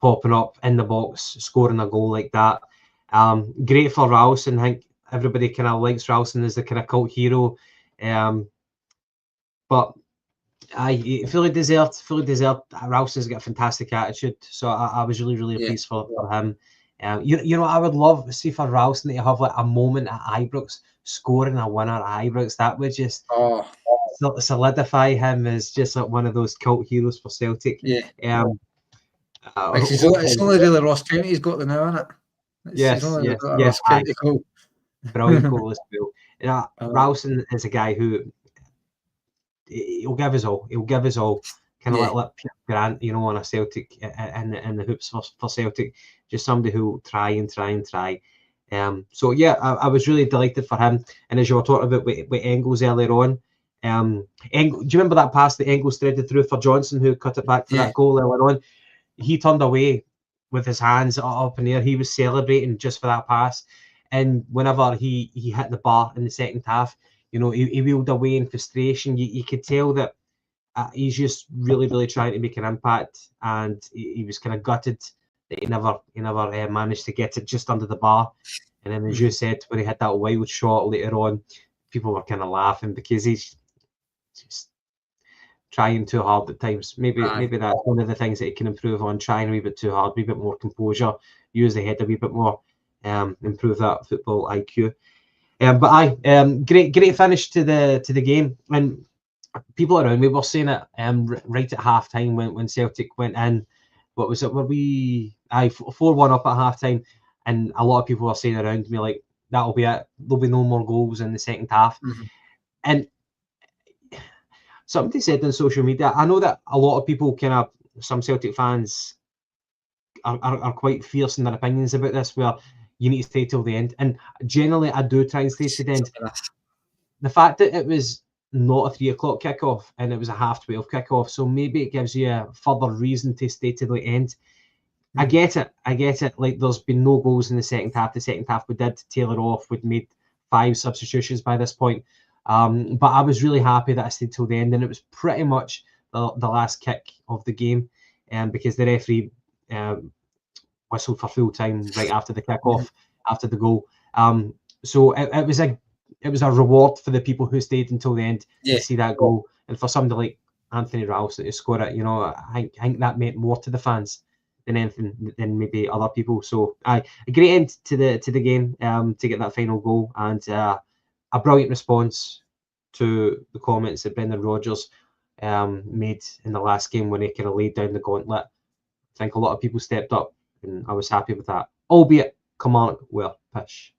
popping up in the box, scoring a goal like that. Great for Ralston. I think everybody kind of likes Ralston as the kind of cult hero, but I fully deserved. Ralston's got a fantastic attitude, so I was really pleased for him. I would love to see for Ralston to have like a moment at Ibrox, scoring a winner at Ibrox. That would just solidify him as just like one of those cult heroes for Celtic. It's only really Ross County he's got the now, isn't it? Yes. Ross County goal. Brilliant goal as well. Ralston is a guy who he'll give us all. Kind of like Grant, on a Celtic in the hoops for Celtic. Just somebody who'll try and try. So I was really delighted for him. And as you were talking about with Engels earlier on, do you remember that pass that Engels threaded through for Johnson, who cut it back for that goal earlier on? He turned away with his hands up in the air. He was celebrating just for that pass. And whenever he hit the bar in the second half, he wheeled away in frustration. You could tell that he's just really trying to make an impact, and he was kind of gutted that he never managed to get it just under the bar. And then, as you said, when he had that wild shot later on, people were kind of laughing because he's just trying too hard at times. Maybe that's one of the things that he can improve on, trying a wee bit too hard, a wee bit more composure, use the head a wee bit more, improve that football IQ. Great finish to the game. And people around me were saying it right at half time when Celtic went in. What was it? Were we 4-1 up at half time? And a lot of people were saying around me, like, that'll be it. There'll be no more goals in the second half. And somebody said on social media, I know that a lot of people some Celtic fans are quite fierce in their opinions about this, where you need to stay till the end. And generally, I do try and stay to the end. The fact that it was not a 3 o'clock kickoff and it was a 12:30 kickoff, so maybe it gives you a further reason to stay to the end. I get it. Like, there's been no goals in the second half. The second half, we did tail it off. We'd made 5 substitutions by this point. But I was really happy that I stayed till the end, and it was pretty much the last kick of the game, because the referee whistled for full time right after the kickoff, after the goal. So it was a reward for the people who stayed until the end to see that goal, and for somebody like Anthony Ralston to score it. I think that meant more to the fans than anything, than maybe other people. So a great end to the game, to get that final goal, and a brilliant response to the comments that Brendan Rodgers made in the last game when he kind of laid down the gauntlet. I think a lot of people stepped up, and I was happy with that, albeit Kilmarnock were pitch.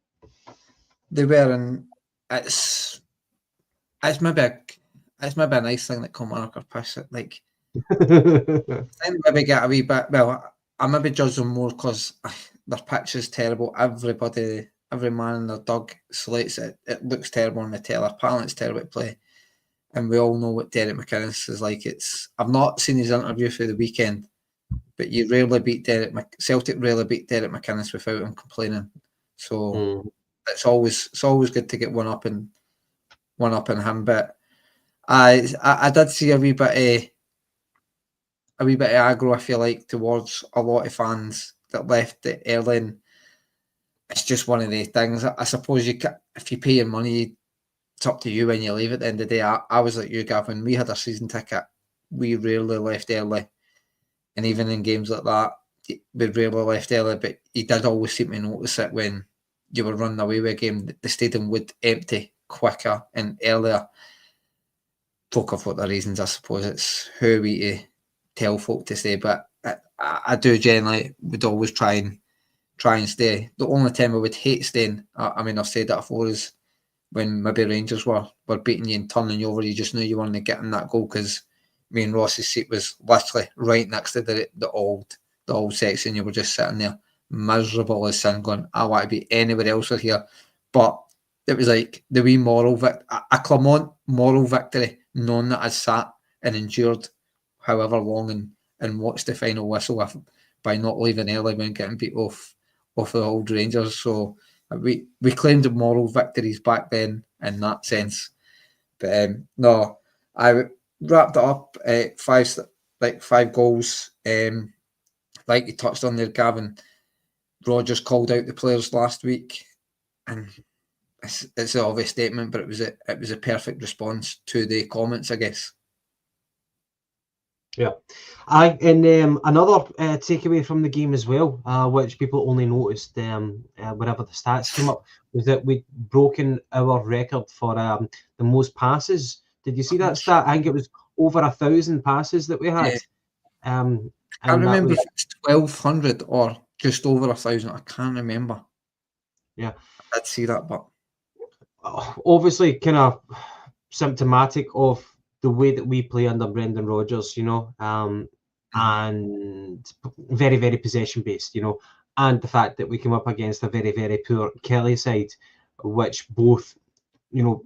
They were, and it's it's maybe a nice thing that Kilmarnock are piss it. Like, I think maybe get a wee bit. Well, I maybe judge them more because their pitch is terrible. Every man in their dug slates it. It looks terrible on the telly. Apparently, it's terrible to play, and we all know what Derek McInnes is like. I've not seen his interview for the weekend, but you rarely beat Celtic rarely beat Derek McInnes without him complaining. So it's always good to get one up in him. But I did see a wee bit of aggro, I feel like, towards a lot of fans that left it early. And it's just one of the things. I suppose if you pay your money, it's up to you when you leave at the end of the day. I was like you, Gavin. We had a season ticket. We rarely left early. And even in games like that, we rarely left early. But you did always seem to notice it when you were running away with a game. The stadium would empty quicker and earlier. Folk have got their reasons, I suppose. It's who we to tell folk to stay. But I do generally would always try and stay. The only time I would hate staying, I mean, I've said that before, is when maybe Rangers were beating you and turning you over. You just knew you weren't getting that goal because me and Ross's seat was literally right next to the old section. You were just sitting there miserable as sin, going, I want to be anywhere else with here. But it was like the wee a Clermont moral victory, knowing that I sat and endured however long and watched the final whistle by not leaving early when getting beat off the old Rangers. So we claimed moral victories back then in that sense. But no, I wrapped it up at five goals. Like you touched on there, Gavin, Rodgers called out the players last week, and it's an obvious statement, but it was a perfect response to the comments, I guess. Yeah, and another takeaway from the game as well, which people only noticed whenever the stats came up, was that we'd broken our record for the most passes. Did you see that stat? I think it was over 1,000 passes that we had. Yeah. I can't remember if it's 1,200 or just over 1,000. I can't remember. Yeah, I did see that, but obviously, kind of symptomatic of the way that we play under Brendan Rodgers, and very, very possession based, and the fact that we came up against a very, very poor Kelly side, which both,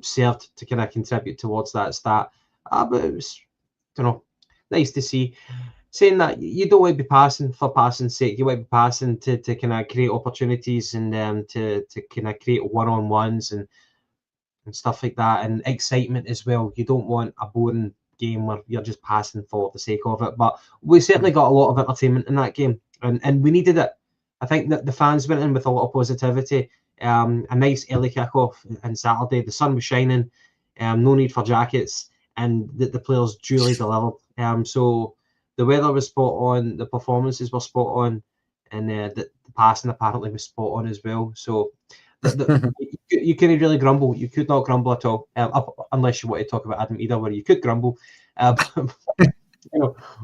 served to kind of contribute towards that stat. But it was, nice to see. Saying that you don't want to be passing for passing's sake, you want to be passing to kind of create opportunities and to kind of create one-on-ones and stuff like that, and excitement as well. You don't want a boring game where you're just passing for the sake of it. But we certainly got a lot of entertainment in that game, and we needed it. I think that the fans went in with a lot of positivity. A nice early kickoff on Saturday. The sun was shining. No need for jackets, and the players duly delivered. So the weather was spot on. The performances were spot on, and the passing apparently was spot on as well. So you couldn't really grumble. You could not grumble at all, unless you want to talk about Adam Eder, where you could grumble.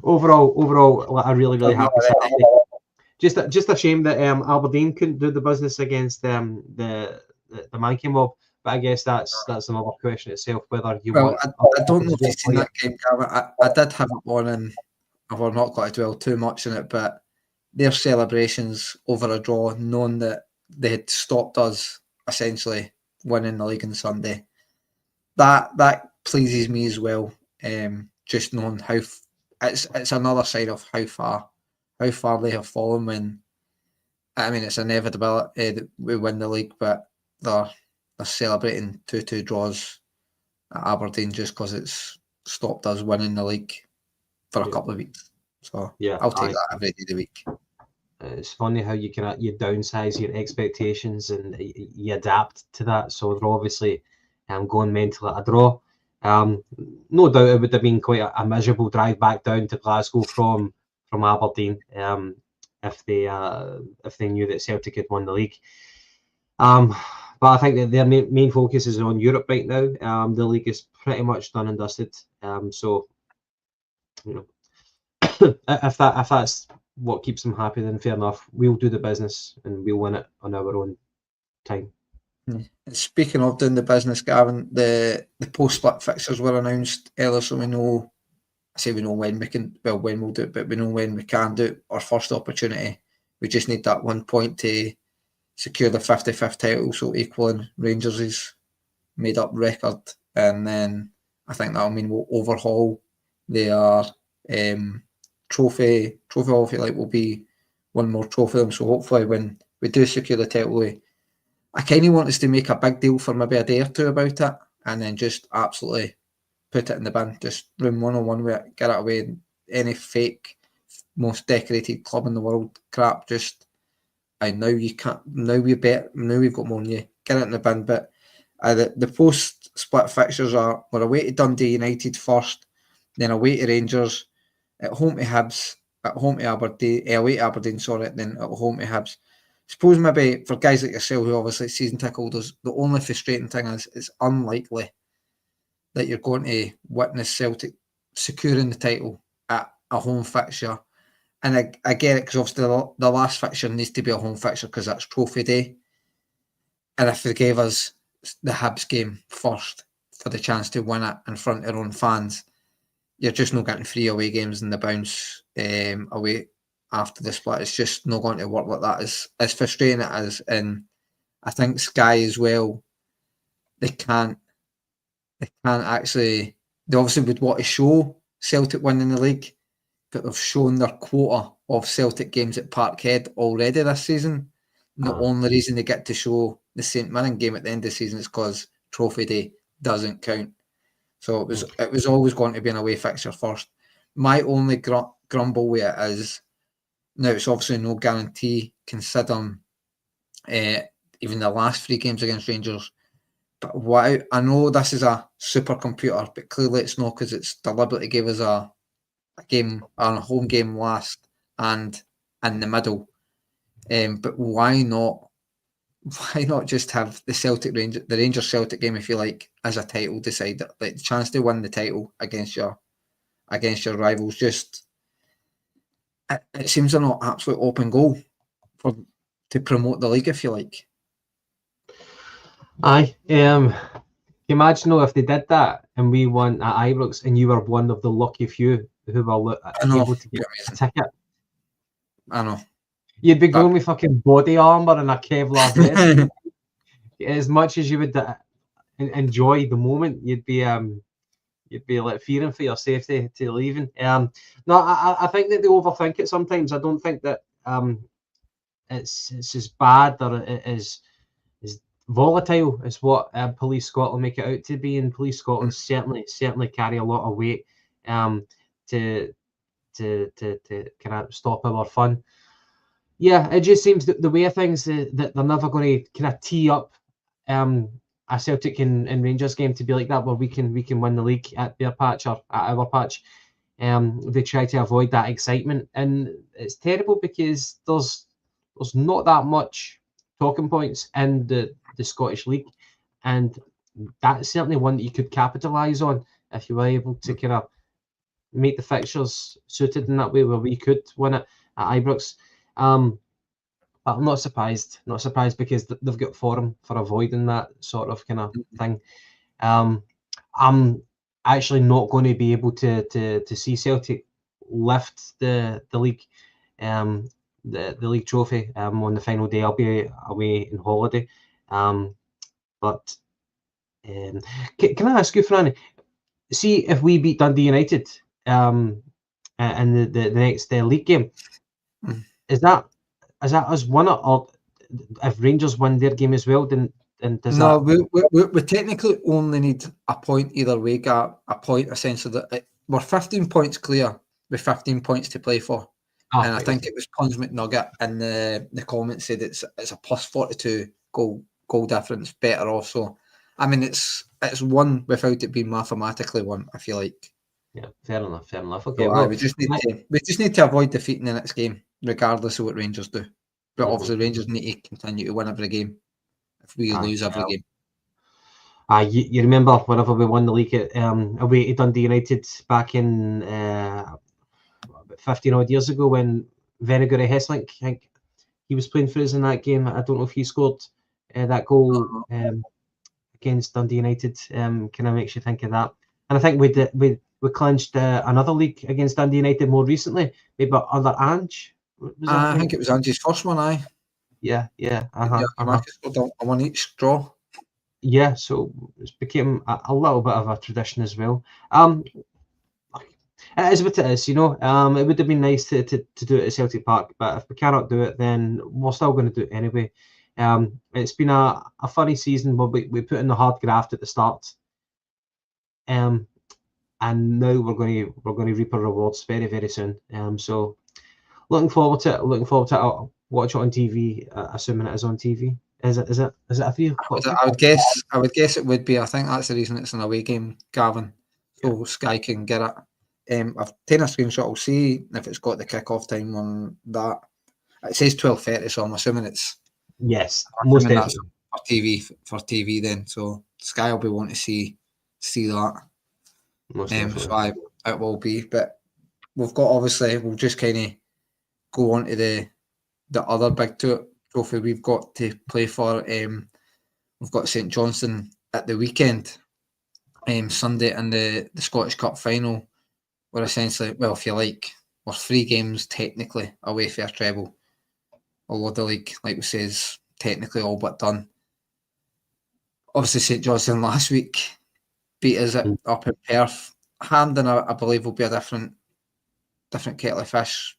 Overall, a really, really happy Saturday. Just a shame that Aberdeen couldn't do the business against the Mankey mob. But I guess that's another question itself. Whether you want. I don't know if you've seen that game, Gavin. I did have it on, and I've not got to dwell too much on it. But their celebrations over a draw, knowing that they had stopped us essentially winning the league on Sunday, that pleases me as well. Just knowing how it's another side of how far they have fallen. When I mean, it's inevitable that we win the league, but they're celebrating 2-2 draws at Aberdeen just because it's stopped us winning the league for a couple of weeks. So yeah, I'll take that every day of the week. It's funny how you downsize your expectations and you adapt to that. So they're obviously going mental at a draw. No doubt it would have been quite a miserable drive back down to Glasgow from Aberdeen if they knew that Celtic had won the league. But I think that their main focus is on Europe right now. The league is pretty much done and dusted. So if that's what keeps them happy, then fair enough. We'll do the business and we'll win it on our own time. Speaking of doing the business, Gavin, the post-split fixtures were announced earlier, so we know. I say we know when we can. Well, when we'll do it, but we know when we can do it. Our first opportunity. We just need that 1 point to secure the 55th title, so equaling Rangers' made-up record, and then I think that'll mean we'll overhaul their trophy hall. I feel like will be one more trophy. So hopefully, when we do secure the title, I kind of want us to make a big deal for maybe a day or two about it, and then just absolutely put it in the bin. Just room 101 with it, get it away. Any fake, most decorated club in the world crap. Just, I know you can't. Now we bet. Now we've got more than you. Get it in the bin. But the post split fixtures we're away to Dundee United first, then away to Rangers, at home to Hibs, at home to Aberdeen, away to Aberdeen, sorry, then at home to Hibs. Suppose maybe for guys like yourself who obviously season ticket holders, the only frustrating thing is it's unlikely that you're going to witness Celtic securing the title at a home fixture. And I get it because obviously the last fixture needs to be a home fixture because that's trophy day. And if they gave us the Hibs game first for the chance to win it in front of their own fans, you're just not getting 3 away games in the bounce away after the split. It's just not going to work like that. As frustrating it is, and I think Sky as well, they can't actually. They obviously would want to show Celtic winning the league, but they've shown their quota of Celtic games at Parkhead already this season. The only reason they get to show the St Mirren game at the end of the season is because Trophy Day doesn't count. So it was always going to be an away fixture first. My only grumble with it is, now it's obviously no guarantee considering even the last 3 games against Rangers. But what I know this is a supercomputer, but clearly it's not because it's deliberately gave us a home game last and in the middle. But why not just have the Rangers Celtic game, if you like, as a title decider, like the chance to win the title against your rivals? Just it seems an absolute open goal to promote the league, if you like. Aye. Imagine if they did that and we won at Ibrox and you were one of the lucky few who were able to get a ticket. I know. You'd be going with fucking body armor and a Kevlar vest. As much as you would enjoy the moment, you'd be like fearing for your safety to leaving. No, I think that they overthink it sometimes. I don't think that it's as bad or it is volatile as what Police Scotland make it out to be, and Police Scotland certainly carry a lot of weight to kind of stop our fun. Yeah, it just seems that the way of things that they're never going to kind of tee up a Celtic and Rangers game to be like that, where we can win the league at their patch or at our patch. They try to avoid that excitement, and it's terrible because there's not that much talking points in the Scottish League, and that's certainly one that you could capitalise on if you were able to kind of make the fixtures suited in that way, where we could win it at Ibrox. But I'm not surprised because they've got forum for avoiding that sort of kind of thing. I'm actually not going to be able to see Celtic lift the league, the league trophy on the final day. I'll be away on holiday. But can I ask you, Franny? See if we beat Dundee United in the next league game, is that us won it, or if Rangers win their game as well, then does no, that? We technically only need a point either way. A point essentially that we're 15 points clear with 15 points to play for. And I think it was Punch McNugget in the comments said it's a plus 42 goal difference better off. So I mean it's won without it being mathematically won, I feel like. Yeah, fair enough. Okay, so, well, we just need to avoid defeating the next game, regardless of what Rangers do. But obviously Rangers need to continue to win every game if we lose every game. You remember whenever we won the league at away to Dundee United back in 15 odd years ago, when Venegary Hesselink, I think he was playing for us in that game. I don't know if he scored. That goal against Dundee United kind of makes you think of that. And I think we clinched another league against Dundee United more recently, maybe under Ange. I think it was Ange's first one, aye. Yeah. Scored a one each draw. Yeah, so it's became a little bit of a tradition as well. It is what it is, you know. It would have been nice to do it at Celtic Park, but if we cannot do it, then we're still going to do it anyway. It's been a funny season, but we put in the hard graft at the start, and now we're going to reap our rewards very, very soon. So looking forward to it. I'll watch it on TV, assuming it is on TV. Is it a 3 o'clock? I would guess it would be. I think that's the reason it's an away game, Gavin. So Sky can get it. I've taken a screenshot. I'll see if it's got the kick-off time on that. It says 12:30, so I'm assuming it's most definitely that's for TV then. So Sky will be wanting to see that. Most definitely. So it will be. But we've got, obviously, we'll just kind of go on to the other big trophy we've got to play for. We've got St Johnstone at the weekend, Sunday, in the Scottish Cup final. We're essentially, well, if you like, we're 3 games technically away for a treble. Although the league, like we say, is technically all but done. Obviously, St Johnstone last week beat us up in Perth. Hampden, I believe, will be a different kettle of fish.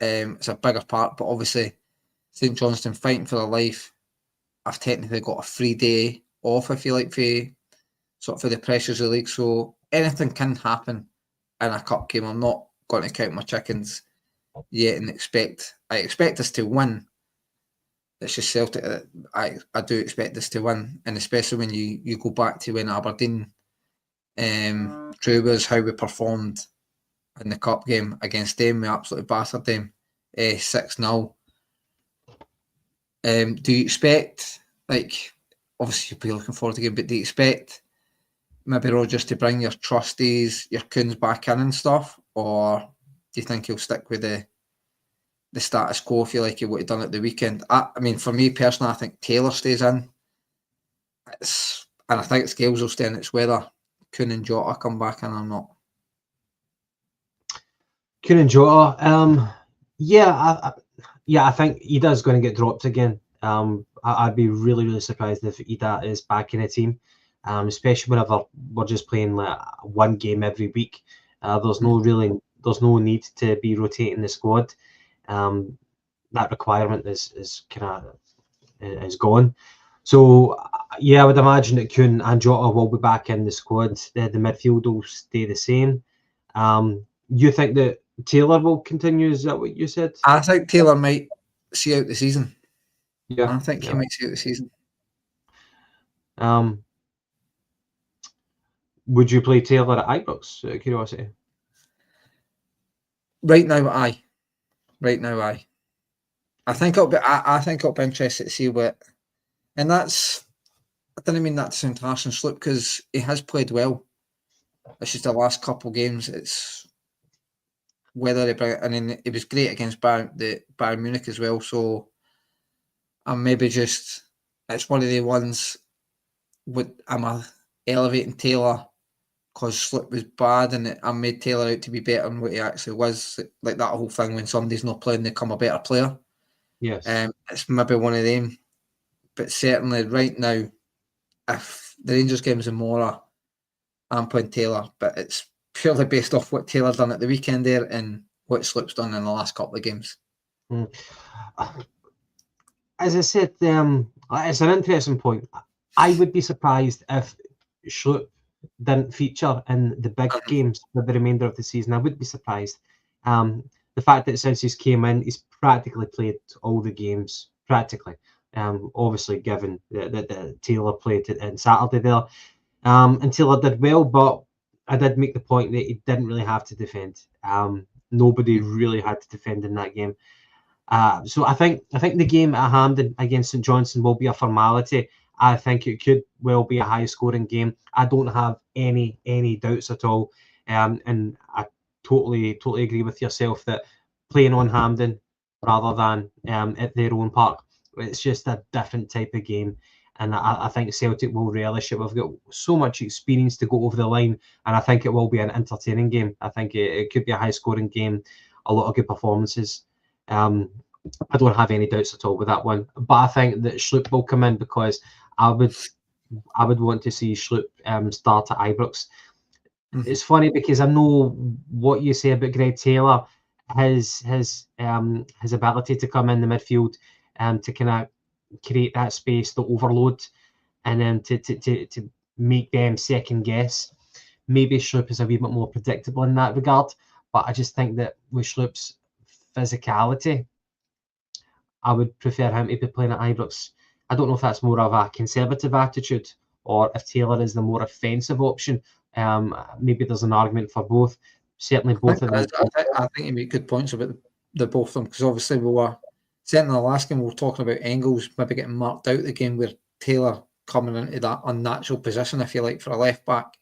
It's a bigger part, but obviously St Johnstone fighting for their life. I've technically got a free day off, if you like, for the pressures of the league. So anything can happen in a cup game. I'm not going to count my chickens yet and I expect us to win. It's just Celtic. I do expect us to win, and especially when you go back to when Aberdeen drew us, how we performed in the cup game against them. We absolutely battered them 6-0. Do you expect, like, obviously you'll be looking forward to the game, but do you expect maybe Rodgers to bring your trustees, your Coons back in and stuff, or do you think he'll stick with the status quo, if you like, what he done at the weekend? I mean, for me personally, I think Taylor stays in. And I think Scales will stay in. It's whether Coon and Jota come back in or not. Coon and Jota, I think Ida's going to get dropped again. I'd be really, really surprised if Ida is back in a team, especially whenever we're just playing like one game every week. There's no need to be rotating the squad. That requirement is gone. So I would imagine that Coon and Jota will be back in the squad. The midfield will stay the same. You think that Taylor will continue? Is that what you said? I think Taylor might see out the season. Yeah, I think he might see out the season. Would you play Taylor at Ibrox? Out of curiosity. Right now, aye. I think it'll be. I think it'll be interesting to see what. And that's. I didn't mean that to sound harsh and slip, because he has played well. It's just the last couple of games. It's whether he bring it, and then it was great against Bayern Munich as well. So I'm maybe just. It's one of the ones. Am I elevating Taylor because Slip was bad and I made Taylor out to be better than what he actually was? Like that whole thing when somebody's not playing, they become a better player. Yes. It's maybe one of them. But certainly right now, if the Rangers game's in Mora, I'm playing Taylor, but it's purely based off what Taylor done at the weekend there and what Slip's done in the last couple of games. As I said, it's an interesting point. I would be surprised if Schlupp didn't feature in the big games for the remainder of the season. I would be surprised. The fact that since he's came in, he's practically played all the games, practically. Obviously, given that Taylor played on Saturday there. And Taylor did well, but I did make the point that he didn't really have to defend. Nobody really had to defend in that game. So I think the game at Hampden against St Johnstone will be a formality. I think it could well be a high-scoring game. I don't have any doubts at all. And I totally agree with yourself that playing on Hampden rather than at their own park It's just a different type of game. And I think Celtic will relish it. We've got so much experience to go over the line, and I think it will be an entertaining game. I think it could be a high-scoring game, a lot of good performances. I don't have any doubts at all with that one. But I think that Schlupp will come in because I would want to see Schlupp start at Ibrox. It's funny because I know what you say about Greg Taylor, his ability to come in the midfield to kind of create that space, the overload, and then to make them second guess. Maybe Schlupp is a wee bit more predictable in that regard, but I just think that with Schlupp's physicality, I would prefer him to be playing at Ibrox. I don't know if that's more of a conservative attitude or if Taylor is the more offensive option. Maybe there's an argument for both. Certainly both of them. I think you make good points about the both of them, because obviously we were, certainly the last game we were talking about Engels maybe getting marked out the game where Taylor coming into that unnatural position, if you like, for a left back,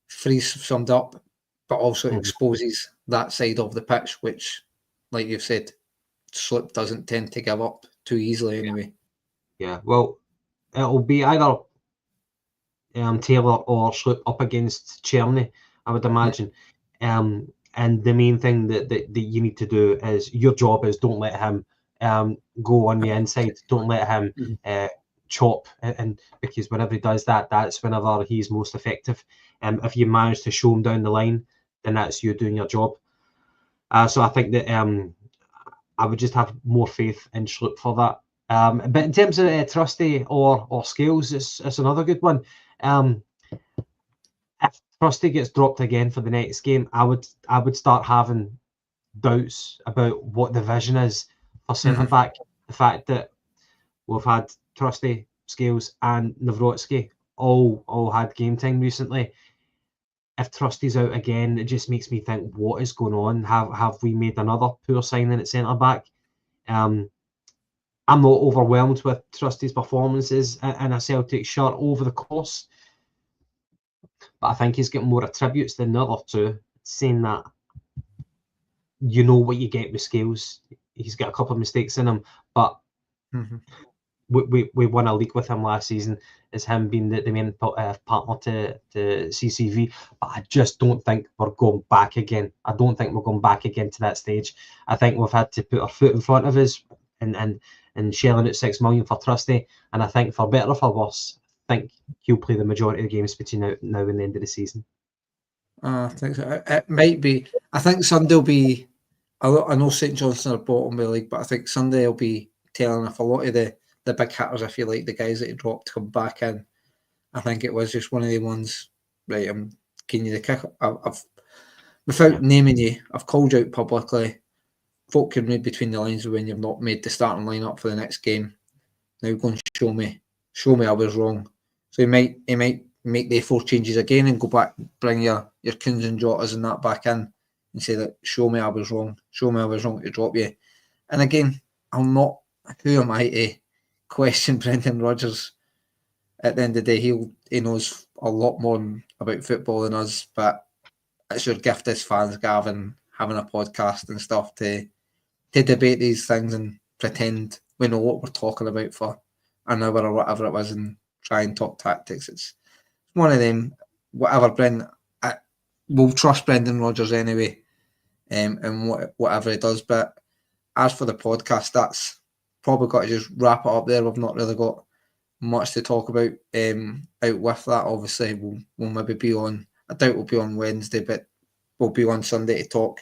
frees somebody up, but also exposes that side of the pitch, which, like you've said, Schlupp doesn't tend to give up too easily anyway. Yeah, well, it'll be either Taylor or Schlupp up against Czerny, I would imagine. And the main thing that you need to do is, your job is, don't let him go on the inside. Don't let him chop. And because whenever he does that, that's whenever he's most effective. If you manage to show him down the line, then that's you doing your job. So I think that I would just have more faith in Schlupp for that. But in terms of Trusty or Scales, it's another good one. If Trusty gets dropped again for the next game, I would start having doubts about what the vision is for centre back. The fact that we've had Trusty, Scales, and Nawrocki all had game time recently. If Trusty's out again, it just makes me think, what is going on? Have we made another poor signing at centre back? I'm not overwhelmed with Trusty's performances in a Celtic shirt over the course, but I think he's getting more attributes than the other two, saying that you know what you get with Scales. He's got a couple of mistakes in him, but we won a league with him last season, as him being the main partner to CCV. But I just don't think we're going back again. I don't think we're going back again to that stage. I think we've had to put our foot in front of us and shelling out $6 million for Trusty. And I think, for better or for worse, I think he'll play the majority of the games between now and the end of the season. I think so. It might be. I think Sunday will be. I know St Johnstone are bottom of the league, but I think Sunday will be telling if a lot of the big hitters, if you like, the guys that he dropped, come back in. I think it was just one of the ones. Right, I'm giving you the kick. I've without naming you, I've called you out publicly. Folk can read between the lines when you've not made the starting lineup for the next game. Now go and show me I was wrong. So he might make the 4 changes again and go back, bring your Kuhns and Jotas and that back in and say that show me I was wrong to drop you. And again, who am I to question Brendan Rodgers? At the end of the day, he knows a lot more about football than us, but it's your gift as fans, Gavin, having a podcast and stuff to debate these things and pretend we know what we're talking about for an hour or whatever it was and try and talk tactics. It's one of them. Whatever we'll trust Brendan Rodgers anyway, and whatever he does. But as for the podcast, that's probably got to just wrap it up there. We've not really got much to talk about out with that. Obviously, we'll maybe be on. I doubt we'll be on Wednesday, but we'll be on Sunday to talk.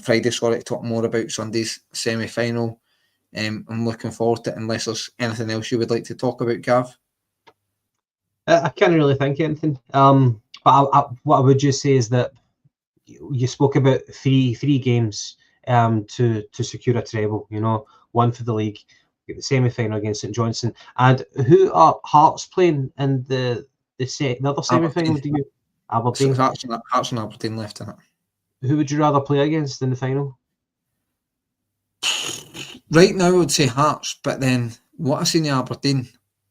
Friday, sorry, to talk more about Sunday's semi-final. I'm looking forward to it, unless there's anything else you would like to talk about, Gav. I can't really think of anything. But what I would just say is that you spoke about three games to secure a treble. You know, one for the league, the semi-final against St Johnstone, and who are Hearts playing in the other semi-final? Do you Aberdeen? So Hearts and Aberdeen left in it. Who would you rather play against in the final? Right now, I would say Hearts, but then what I seen in Aberdeen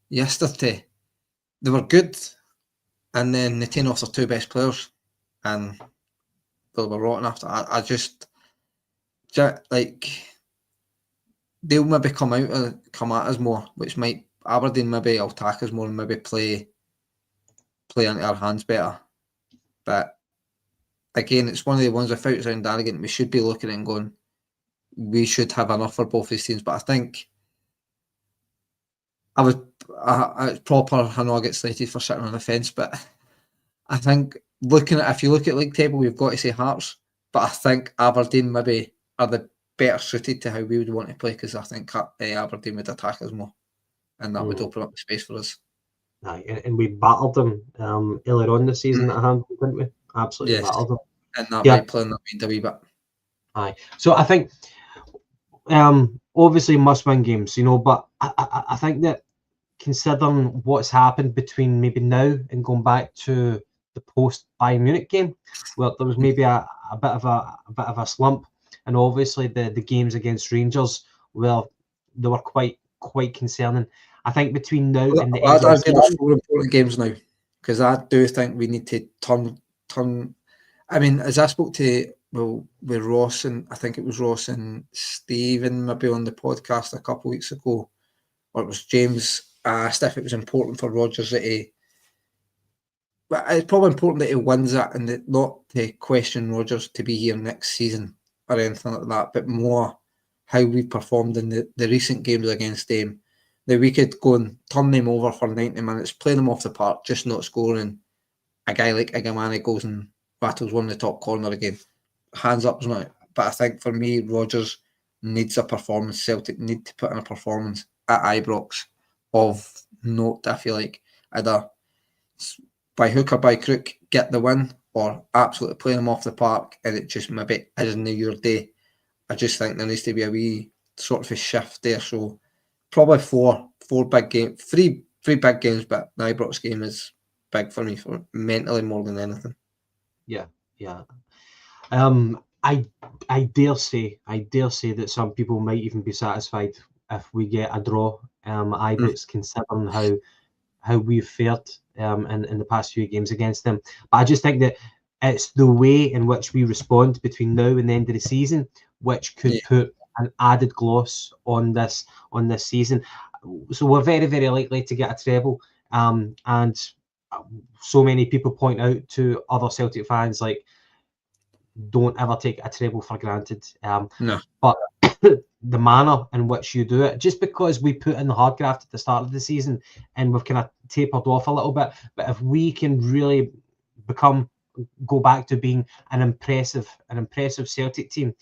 yesterday, they were good, and then they taken off their 2 best players, and they were rotten after. I just like they'll maybe come at us more, which might Aberdeen maybe attack us more and maybe play into our hands better. But again, it's one of the ones without it sounding arrogant, we should be looking at it and going, we should have enough for both these teams. But I think it's proper. I know I get slated for sitting on the fence, but I think if you look at league table, we've got to say Hearts. But I think Aberdeen maybe are the better suited to how we would want to play, because I think Aberdeen would attack us more, and that would open up the space for us. Aye, and we battered them earlier on this season at hand, didn't we? Absolutely battered them. And that might play in that mind a wee bit. Aye. So I think obviously must-win games, but I think that considering what's happened between maybe now and going back to the post-Bayern Munich game, well, there was maybe a bit of a slump, and obviously the games against Rangers, well, they were quite concerning. I think between now and the end of the season, 4 important games now, because I do think we need to turn. I mean, as I spoke to with Ross, and I think it was Ross and Stephen maybe on the podcast a couple of weeks ago, or it was James asked if it was important for Rodgers that it's probably important that he wins it, and that not to question Rodgers to be here next season or anything like that, but more how we performed in the recent games against them. That we could go and turn them over for 90 minutes, play them off the park, just not scoring. A guy like Igamani goes and battles one in the top corner again. Hands up is not. But I think for me, Rodgers needs a performance. Celtic need to put in a performance at Ibrox of note, I feel like. Either by hook or by crook, get the win, or absolutely play them off the park, and it just maybe isn't your day. I just think there needs to be a wee sort of a shift there. So probably four big games, three big games, but the Ibrox game is big for me, for mentally more than anything. Yeah. I dare say that some people might even be satisfied if we get a draw at Ibrox, considering how we've fared in the past few games against them. But I just think that it's the way in which we respond between now and the end of the season which could put an added gloss on this season. So we're very, very likely to get a treble, and so many people point out to other Celtic fans, like, don't ever take a treble for granted. No. But the manner in which you do it, just because we put in the hard graft at the start of the season and we've kind of tapered off a little bit, but if we can really go back to being an impressive Celtic team,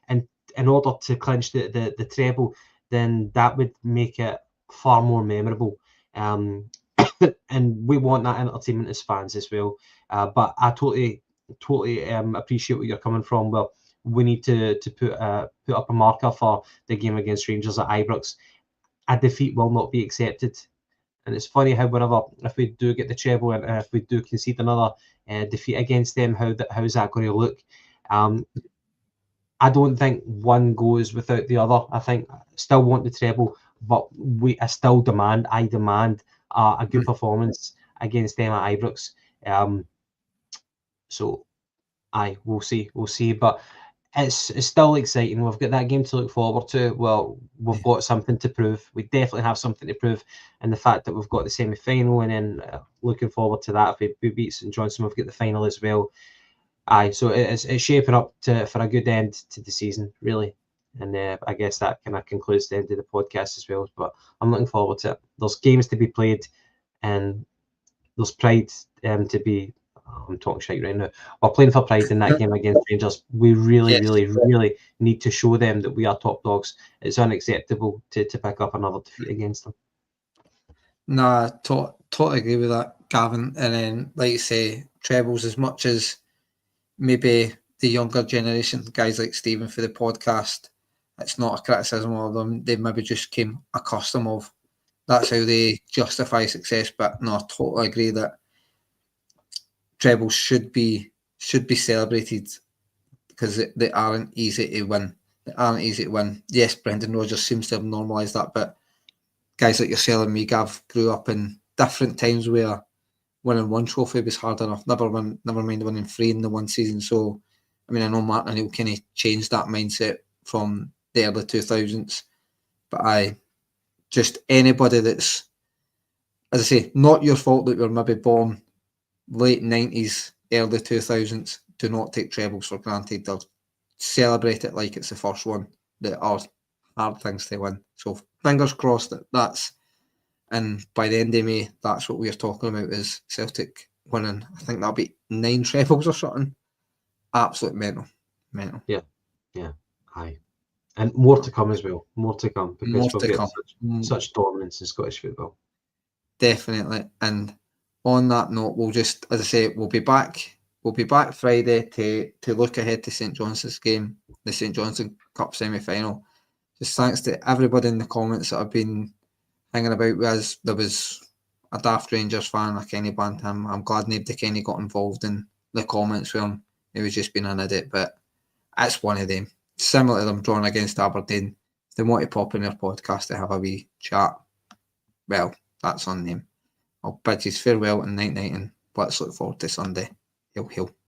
and in order to clinch the treble, then that would make it far more memorable. And we want that entertainment as fans as well. But I totally appreciate where you're coming from. Well, we need to put up a marker for the game against Rangers at Ibrox. A defeat will not be accepted. And it's funny how if we do get the treble and if we do concede another defeat against them, how's that going to look? I don't think one goes without the other. I think I still want the treble, but I demand a good performance against them at Ibrox. So we'll see. But it's still exciting. We've got that game to look forward to. Well, we've got something to prove. We definitely have something to prove, and the fact that we've got the semi-final, and then looking forward to that. If we beat St Johnstone, we've got the final as well. So it's shaping up for a good end to the season, really. And I guess that kind of concludes the end of the podcast as well. But I'm looking forward to it. There's games to be played, and there's pride to be. I'm talking shite right now. We're playing for pride in that game against Rangers. We really need to show them that we are top dogs. It's unacceptable to pick up another defeat against them. Nah, totally agree with that, Gavin. And then, like you say, trebles, as much as maybe the younger generation, guys like Stephen for the podcast, it's not a criticism of them. They maybe just came accustomed of. That's how they justify success. But no, I totally agree that trebles should be celebrated, because they aren't easy to win. Yes, Brendan Rodgers seems to have normalised that, but guys like yourself and me, Gav, grew up in different times where winning one trophy was hard enough. Never mind winning 3 in the one season. So, I mean, I know Martin O'Neill kind of changed that mindset from the early 2000s, But just anybody that's, as I say, not your fault that you're maybe born late 90s, early 2000s, do not take trebles for granted. They'll celebrate it like it's the first one. There are hard things to win. So fingers crossed that's, and by the end of May, that's what we're talking about is Celtic winning. I think that'll be 9 trebles or something. Absolute mental. Yeah. Aye. And more to come as well. More to come because More we've to got come. such dominance in Scottish football. Definitely. And on that note, we'll just, as I say, we'll be back Friday to look ahead to St Johnstone's game, the St Johnstone Cup semi-final. Just thanks to everybody in the comments that have been hanging about with us. There was a Daft Rangers fan, a Kenny Bantam. I'm glad nobody Kenny got involved in the comments with him. He was just being an idiot, but it's one of them. Similar to them drawing against Aberdeen. If they want to pop in their podcast to have a wee chat, well, that's on them. I'll bid you farewell and night-night, and let's look forward to Sunday. Hill, hill.